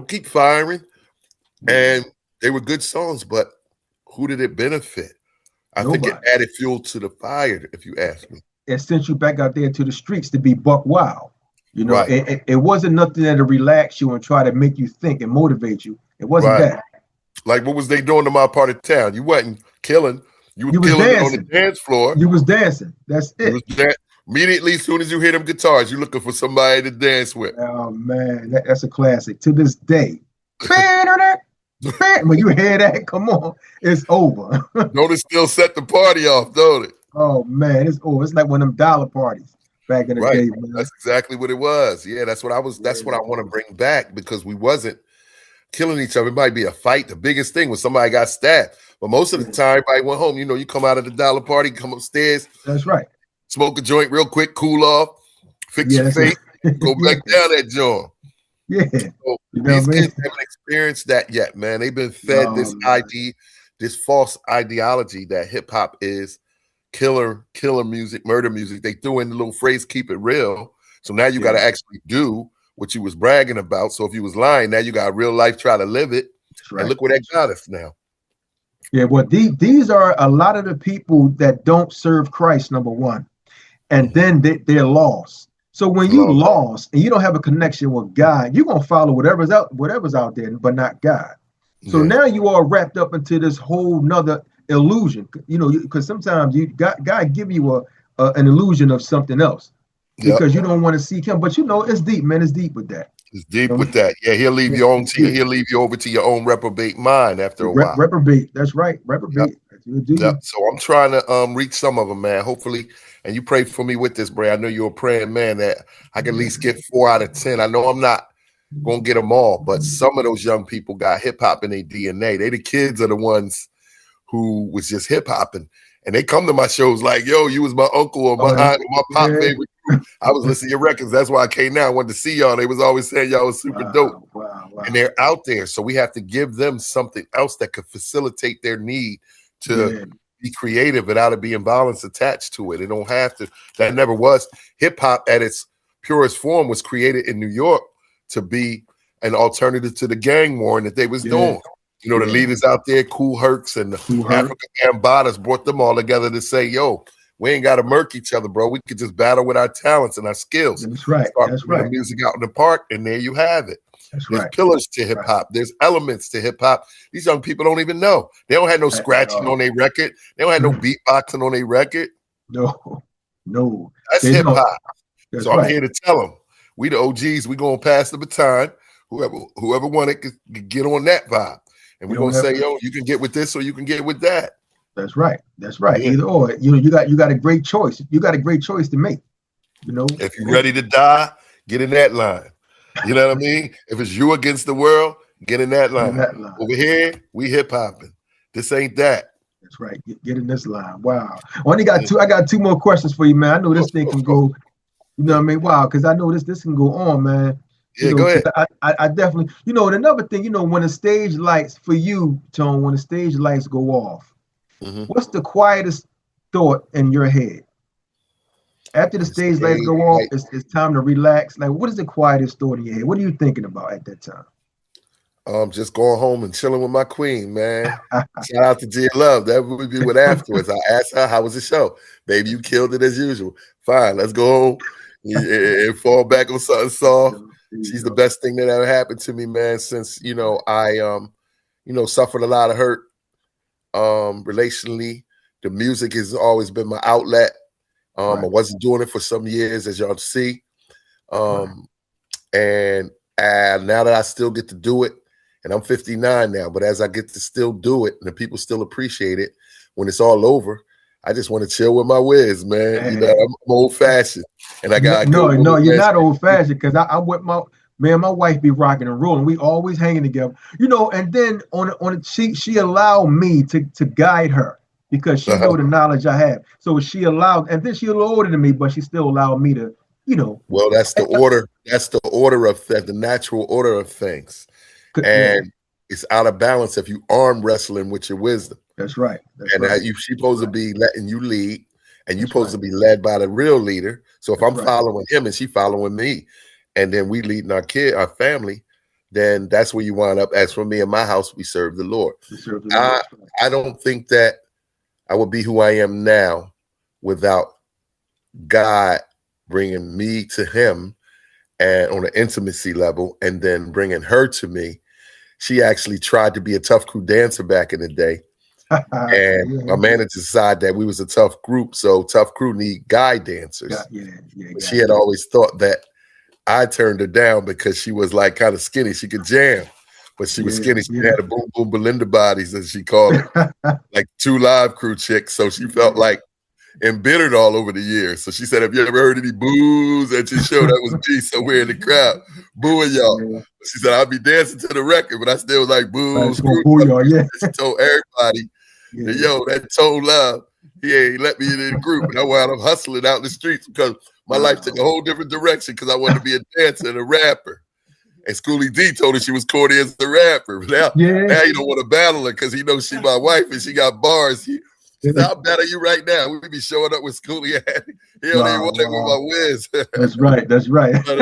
keep firing. And they were good songs, but who did it benefit? I think it added fuel to the fire, if you ask me.
It sent you back out there to the streets to be buck wild. You know, it wasn't nothing that'll relax you and try to make you think and motivate you. It wasn't that.
Like, what was they doing to my part of town? You wasn't killing. You were killing it on the dance floor.
You was dancing. That's it.
Immediately, as soon as you hear them guitars, you're looking for somebody to dance with.
Oh, man. That's a classic. To this day. When you hear that, come on. It's over.
Don't it still set the party off, don't it?
Oh, man. It's over. It's like one of them dollar parties. Back in the day, man.
That's exactly what it was. Yeah, that's what I was. That's what I want to bring back because we wasn't killing each other. It might be a fight. The biggest thing was somebody got stabbed, but most of the time, everybody went home. You know, you come out of the dollar party, come upstairs.
That's right.
Smoke a joint real quick, cool off, fix your face, go back down that joint.
Yeah.
So these kids haven't experienced that yet, man. They've been fed this false ideology that hip hop is killer music, murder music. They threw in the little phrase, keep it real. So now you got to actually do what you was bragging about. So if you was lying, now you got real life, try to live it. And look where that got us now.
Yeah, well, these are a lot of the people that don't serve Christ, number one. And then they're lost. So when you lost and you don't have a connection with God, you're going to follow whatever's out there, but not God. So now you are wrapped up into this whole nother illusion, you know, because sometimes God give you an illusion of something else because you don't want to seek him. But you know, it's deep, man. It's deep with that.
It's deep with that. Yeah, he'll leave you over to your own reprobate mind after a while.
Reprobate. That's right. Reprobate.
So I'm trying to reach some of them, man. Hopefully, and you pray for me with this, Bray. I know you're a praying man that I can at least get 4 out of 10. I know I'm not gonna get them all, but some of those young people got hip hop in their DNA. They the kids are the ones who was just hip hopping, and they come to my shows like, "Yo, you was my uncle or my aunt or my pop favorite." I was listening to your records. That's why I came now. I wanted to see y'all. They was always saying y'all was super dope, and they're out there. So we have to give them something else that could facilitate their need to be creative without it being violence attached to it. It don't have to. That never was. Hip hop at its purest form was created in New York to be an alternative to the gang warring that they was doing. You know, the leaders out there, Kool Hercs and the African Bambadas brought them all together to say, yo, we ain't got to murk each other, bro. We could just battle with our talents and our skills.
That's right.
Start
That's
putting
right.
the music out in the park, and there you have it.
That's
There's
right.
pillars to hip hop. There's elements to hip hop. These young people don't even know. They don't have no scratching on their record. They don't have no beatboxing on their record.
No.
That's hip hop.
That's
so I'm here to tell them, we the OGs. We gonna pass the baton. Whoever want it could get on that vibe, and we're gonna say, yo, you can get with this or you can get with that.
That's right. That's right.
Yeah.
Either or. You know, you got a great choice. You got a great choice to make. You know,
if you're ready to die, get in that line. You know what I mean? If it's you against the world, get in that line. Over here, we hip hopping. This ain't that.
That's right. Get in this line. Wow. I got two more questions for you, man. I know this thing can go. You know what I mean? Wow, because I know this can go on, man.
Yeah, go ahead.
I definitely, you know, and another thing, you know, when the stage lights for you, Tone, when the stage lights go off, what's the quietest thought in your head? After the stage lights go off, it's time to relax. Like, what is the quietest thought in your head? What are you thinking about at that time?
Just going home and chilling with my queen, man. Shout out to G Love. That would be what afterwards. I asked her, how was the show? Baby, you killed it as usual. Fine, let's go home and fall back on something soft. She's the best thing that ever happened to me, man, since, you know, I, suffered a lot of hurt relationally. The music has always been my outlet. I wasn't doing it for some years, as y'all see. And now that I still get to do it, and I'm 59 now, but as I get to still do it and the people still appreciate it, when it's all over, I just want to chill with my whiz, man. You know, I'm old fashioned, and I got
no, you're not old fashioned, because I with my wife be rocking and rolling. We always hanging together, you know. And then she allowed me to guide her, because she know the knowledge I have. So she allowed, and then she a little older than me, but she still allowed me to, you know.
Well, that's the order. That's the order of that, the natural order of things, and it's out of balance if you arm wrestling with your wisdom.
That's right.
You're supposed to be letting you lead, and you're supposed to be led by the real leader. So if I'm following him and she following me, and then we leading our family, then that's where you wind up. As for me and my house, we serve the Lord. I don't think that I would be who I am now without God bringing me to him and on an intimacy level, and then bringing her to me. She actually tried to be a Tuff Crew dancer back in the day. And my manager decided that we was a tough group, so Tuff Crew need guy dancers. She had always thought that I turned her down because she was like kind of skinny. She could jam, but she was skinny. She had a boom boom Belinda bodies, as she called it, like 2 Live Crew chicks. So she felt like embittered all over the years. So she said, "Have you ever heard any boos at your show?" That was me somewhere in the crowd booing y'all. She said, "I'll be dancing to the record, but I still was like boos." She told everybody, "Yo, that Tone Love, he ain't let me in the group." And I wound up hustling out in the streets because my life took a whole different direction, because I wanted to be a dancer and a rapper. And Schooly D told her she was corny as a rapper. Now you don't want to battle her because he knows she my wife and she got bars. He said, "I'll battle you right now." We be showing up with Schooly. He don't even want to with my whiz.
That's right. That's right.
But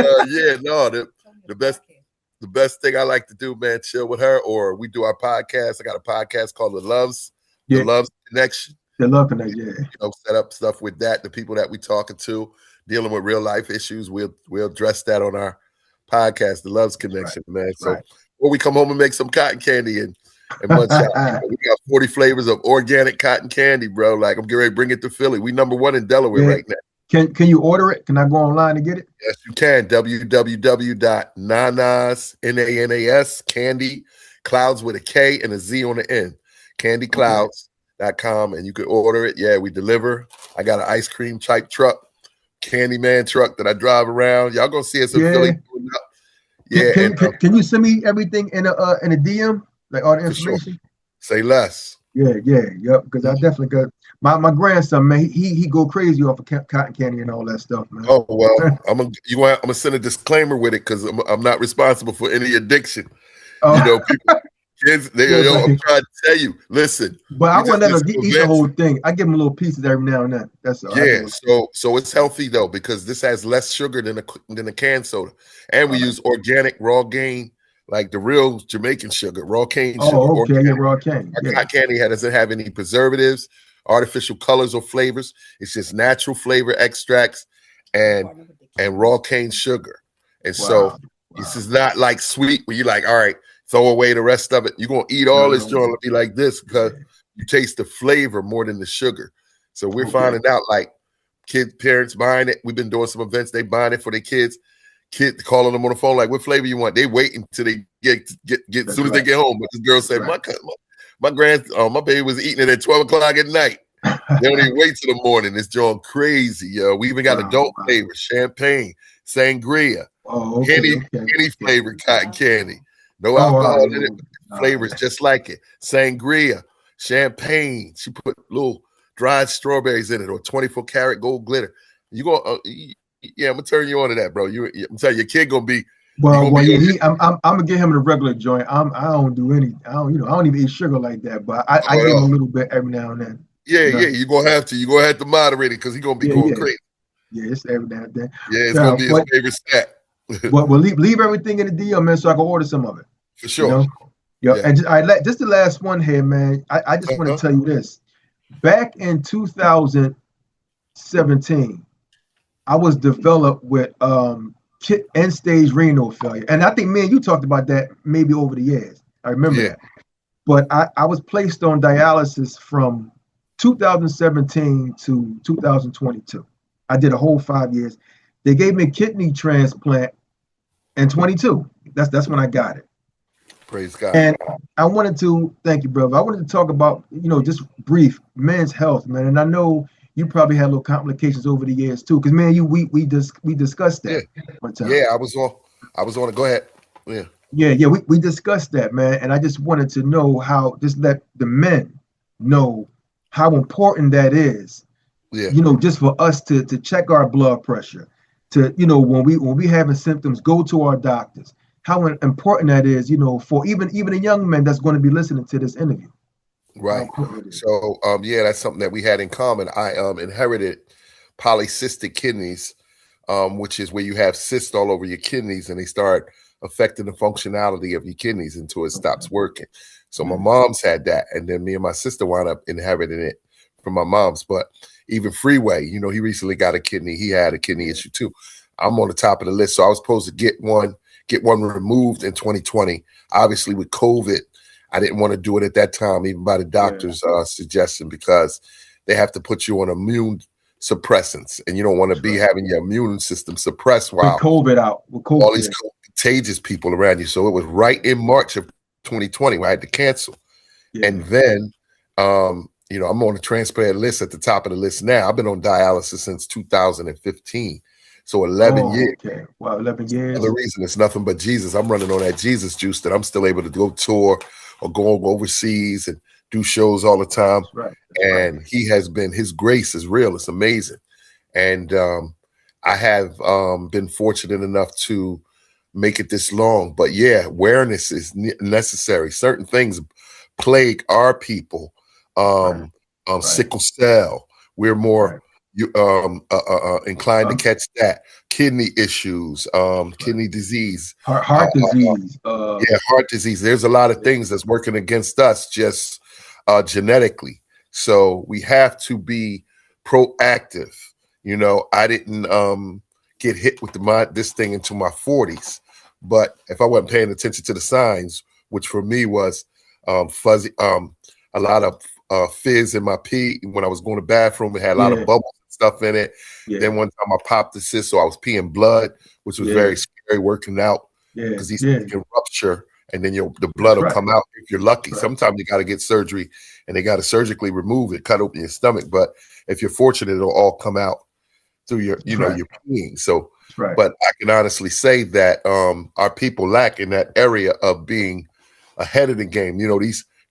the best thing I like to do, man, chill with her, or we do our podcast. I got a podcast called The Loves Connection.
The Love Connection,
You know, set up stuff with that. The people that we talking to, dealing with real life issues, we'll address that on our podcast, The Loves Connection, man. So before we come home and make some cotton candy and munch out, we got 40 flavors of organic cotton candy, bro. Like, I'm getting ready to bring it to Philly. We #1 in Delaware right now.
Can you order it? Can I go online and get it?
Yes, you can. www.nanas, Nanas, Candy Clouds with a K and a Z on the end. CandyClouds.com, and you can order it. Yeah, we deliver. I got an ice cream type truck, Candyman truck that I drive around. Y'all gonna see us in Philly. Yeah.
Can you send me everything in a DM, like all the information?
Sure. Say less.
Yep. Because I definitely got my grandson, man. He go crazy off of cotton candy and all that stuff, man.
Oh well, I'm gonna send a disclaimer with it, because I'm not responsible for any addiction. You know, people, kids, I'm trying to tell you. Listen,
but I want them to eat the whole thing. I give them little pieces every now and then. That's all.
Yeah. So it's healthy though, because this has less sugar than a canned soda, and we use organic raw grain like the real Jamaican sugar, raw cane sugar.
Oh, okay, yeah, raw cane.
Our
Yeah.
cotton candy doesn't have any preservatives, artificial colors or flavors. It's just natural flavor extracts and raw cane sugar. And so this is not like sweet where you're like, all right, throw away the rest of it. You're gonna eat all this joint and be like this because you taste the flavor more than the sugar. So we're finding out like parents buying it. We've been doing some events, they buying it for their kids. Kids calling them on the phone, like, what flavor you want? They wait until they get as soon as they get home. But this girl said, my baby was eating it at 12 o'clock at night. They don't even wait till the morning. It's joint crazy, yo. We even got adult flavor, champagne, sangria, any flavored cotton candy. No alcohol in it. Flavors just like it. Sangria, champagne. She put little dried strawberries in it or 24-karat gold glitter. You go, yeah, I'm gonna turn you on to that, bro. I'm telling you, your kid gonna be.
I'm gonna get him the regular joint. I don't do any. I don't even eat sugar like that. But I give him a little bit every now and then.
Yeah, you're gonna have to. You're gonna have to moderate it because he's gonna be going crazy.
Yeah, it's every now and then.
Yeah, it's gonna be his favorite snack.
But we'll leave everything in the DM, man, so I can order some of it.
For sure.
And just the last one here, man. I just want to tell you this. Back in 2017, I was developed with end-stage renal failure. And I think me and you talked about that maybe over the years. I remember that. But I was placed on dialysis from 2017 to 2022. I did a whole 5 years. They gave me a kidney transplant in 22. That's when I got it.
Praise God.
And I wanted to, thank you, brother. I wanted to talk about, just brief men's health, man. And I know you probably had little complications over the years too, because man, we discussed that one time.
Yeah, I was on it. Go ahead.
Yeah. We discussed that, man. And I just wanted to know how, just let the men know how important that is. Yeah. Just for us to check our blood pressure, to when we having symptoms, go to our doctors. How important that is, for even a young man that's going to be listening to this interview.
Right. So, that's something that we had in common. I inherited polycystic kidneys, which is where you have cysts all over your kidneys and they start affecting the functionality of your kidneys until it stops working. So my mom's had that. And then me and my sister wound up inheriting it from my mom's. But even Freeway, he recently got a kidney. He had a kidney issue too. I'm on the top of the list. So I was supposed to get one removed in 2020. Obviously with COVID, I didn't want to do it at that time, even by the doctor's suggestion, because they have to put you on immune suppressants, and you don't want to be having your immune system suppressed while
with COVID out, with COVID,
all these contagious people around you. So it was right in March of 2020 where I had to cancel. And then, I'm on the transplant list at the top of the list now. I've been on dialysis since 2015. So 11 years.
Okay. Wow, 11 years.
The reason it's nothing but Jesus. I'm running on that Jesus juice that I'm still able to go tour or go overseas and do shows all the time.
That's
and he has been, his grace is real. It's amazing. And I have been fortunate enough to make it this long. But awareness is necessary. Certain things plague our people. Sickle cell. We're more inclined to catch that. Kidney issues, kidney disease,
heart disease.
Heart disease. There's a lot of things that's working against us just genetically. So we have to be proactive. I didn't get hit with this thing into my 40s, but if I wasn't paying attention to the signs, which for me was fuzzy, a lot of fizz in my pee when I was going to the bathroom. It had a lot of bubbles and stuff in it. Then one time I popped the cyst, so I was peeing blood, which was very scary working out because these things can rupture and then the blood will come out if you're lucky. Sometimes you got to get surgery and they got to surgically remove it, cut open your stomach. But if you're fortunate, it'll all come out through your, your peeing. So, but I can honestly say that our people lack in that area of being ahead of the game.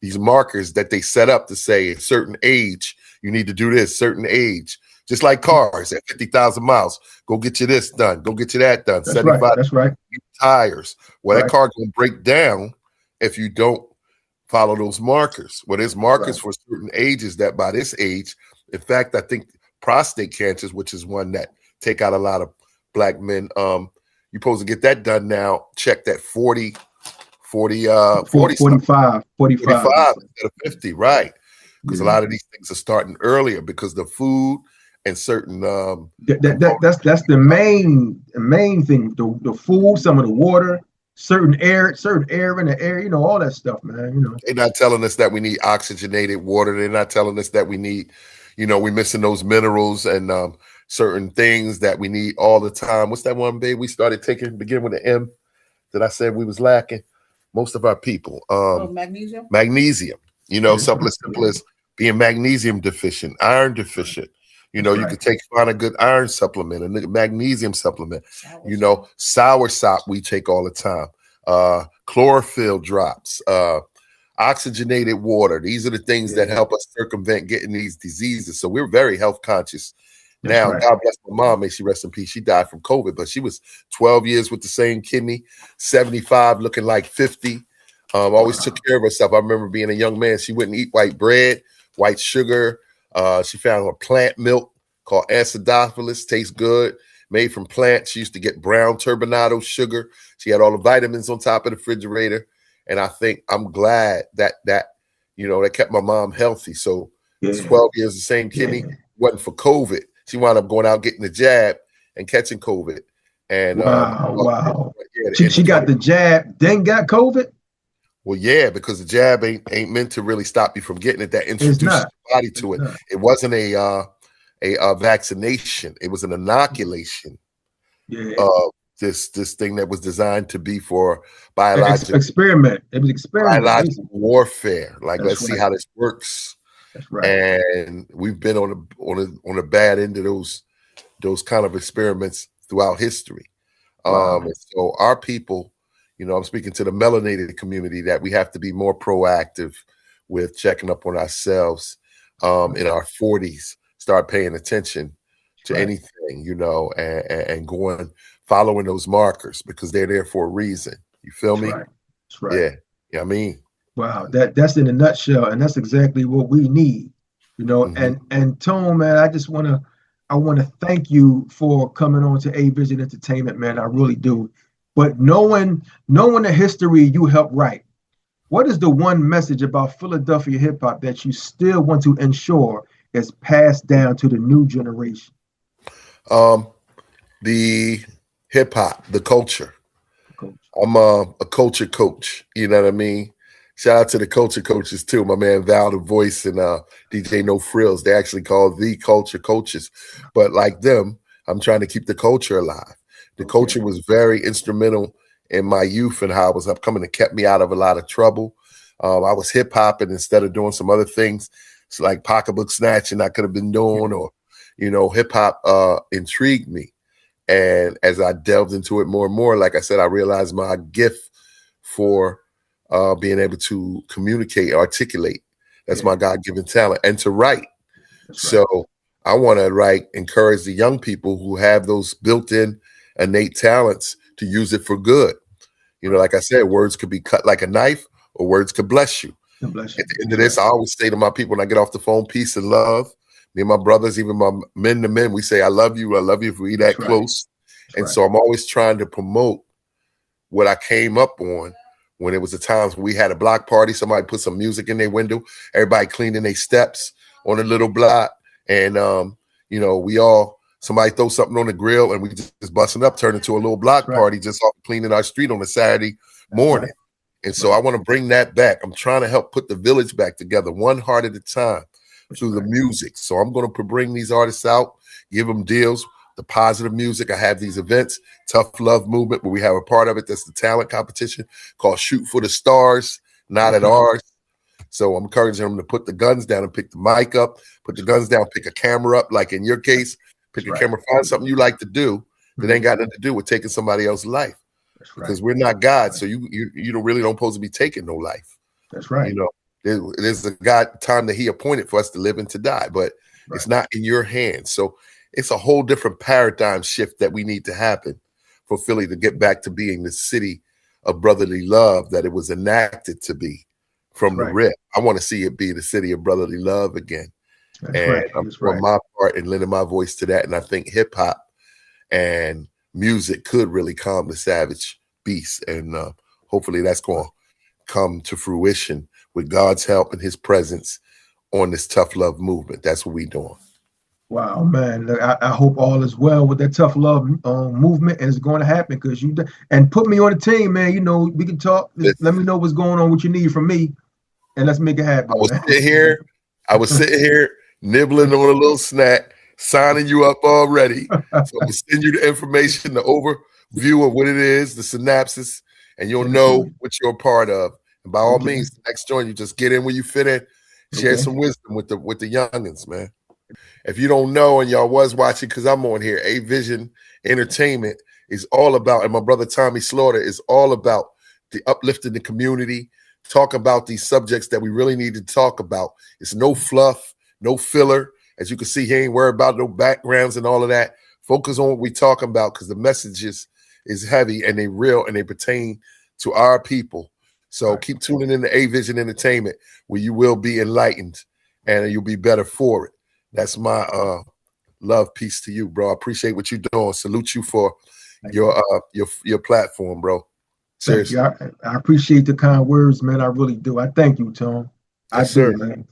These markers that they set up to say at a certain age, you need to do this, certain age. Just like cars at 50,000 miles, go get you this done, go get you that done.
That's 75 That's right.
Tires. Well, that car going to break down if you don't follow those markers. Well, there's markers for certain ages that by this age, in fact, I think prostate cancers, which is one that take out a lot of black men, you're supposed to get that done now, checked at 40 40
45
45 instead of 50, right? Because a
Yeah.
lot of these things are starting earlier because the food and certain
that's the main thing. The food, some of the water, certain air in the air, all that stuff, man.
They're not telling us that we need oxygenated water. They're not telling us that we need, we're missing those minerals and certain things that we need all the time. What's that one, babe? We started begin with an M that I said we was lacking. Most of our people.
Magnesium.
Magnesium. Simple as being magnesium deficient, iron deficient. You could find a good iron supplement, a magnesium supplement. Sour sop we take all the time. Chlorophyll drops, oxygenated water. These are the things that help us circumvent getting these diseases. So we're very health conscious. Now, God bless my mom, may she rest in peace. She died from COVID, but she was 12 years with the same kidney, 75, looking like 50. Always took care of herself. I remember being a young man, she wouldn't eat white bread, white sugar. She found a plant milk called acidophilus, tastes good, made from plants. She used to get brown turbinado sugar. She had all the vitamins on top of the refrigerator. And I think I'm glad that kept my mom healthy. So 12 years, the same kidney, wasn't for COVID. She wound up going out getting the jab and catching COVID. And
wow. She got the jab, then got COVID?
Well, yeah, because the jab ain't meant to really stop you from getting it. That introduces the body to it. It wasn't a vaccination. It was an inoculation of this thing that was designed to be for biological
experiment. It was experiment.
Biological warfare. Like, let's see how this works.
That's right.
And we've been on a bad end of those kind of experiments throughout history. And so our people, I'm speaking to the melanated community, that we have to be more proactive with checking up on ourselves in our 40s, start paying attention to anything, and following those markers because they're there for a reason. You feel me?
That's right.
Yeah. I mean,
wow, that's in a nutshell, and that's exactly what we need, And Tone, man, I want to thank you for coming on to A Vision Entertainment, man. I really do. But knowing the history you helped write, what is the one message about Philadelphia hip hop that you still want to ensure is passed down to the new generation?
The hip hop, the culture. I'm a culture coach. You know what I mean? Shout out to the culture coaches too. My man Val the Voice and DJ No Frills. They actually call the culture coaches. But like them, I'm trying to keep the culture alive. The culture was very instrumental in my youth and how I was upcoming. It kept me out of a lot of trouble. I was hip hopping instead of doing some other things. It's like pocketbook snatching I could have been doing, or hip hop intrigued me. And as I delved into it more and more, like I said, I realized my gift for being able to communicate, articulate. That's my God-given talent, and to write. So I want to encourage the young people who have those built-in innate talents to use it for good. Like I said, words could be cut like a knife, or words could bless you. At the end of this, I always say to my people when I get off the phone, peace and love. Me and my brothers, even my men to men, we say, I love you if we that close. And so I'm always trying to promote what I came up on when it was the times when we had a block party, somebody put some music in their window, everybody cleaning their steps on a little block. And, somebody throw something on the grill and we just busting up, turn into a little block party just off cleaning our street on a Saturday morning. And so I want to bring that back. I'm trying to help put the village back together, one heart at a time through the music. So I'm going to bring these artists out, give them deals, the positive music. I have these events, Tough Love Movement, where we have a part of it that's the talent competition called Shoot for the Stars, Not at Ours. So I'm encouraging them to put the guns down and pick the mic up, put the guns down, pick a camera up, like in your case, pick a camera, find something you like to do that ain't got nothing to do with taking somebody else's life. Because we're not God, so you don't really don't supposed to be taking no life.
That's right.
There's a God time that He appointed for us to live and to die, but it's not in your hands. So it's a whole different paradigm shift that we need to happen for Philly to get back to being the city of brotherly love that it was enacted to be from the rip. I want to see it be the city of brotherly love again. I'm doing my part in lending my voice to that. And I think hip hop and music could really calm the savage beast. And hopefully that's going to come to fruition with God's help and his presence on this tough love movement. That's what we doing.
Wow, man. Look, I hope all is well with that tough love movement, and it's going to happen because and put me on the team, man. You know, we can talk. Let me know what's going on, what you need from me, and let's make it happen.
I was sitting here nibbling on a little snack, signing you up already. So I'm gonna send you the information, the overview of what it is, the synopsis, and you'll know what you're a part of. And by all means, the next joint, you just get in where you fit in, share some wisdom with the youngins, man. If you don't know and y'all was watching, because I'm on here, A Vision Entertainment is all about, and my brother Tommy Slaughter is all about the uplifting the community, talk about these subjects that we really need to talk about. It's no fluff, no filler. As you can see, he ain't worried about no backgrounds and all of that. Focus on what we talking about because the message is heavy and they real and they pertain to our people. So keep tuning in to A Vision Entertainment where you will be enlightened and you'll be better for it. That's my love piece to you, bro. I appreciate what you're doing. Salute you for your platform, bro. Seriously.
I appreciate the kind words, man. I really do. I thank you, Tom. I do, man.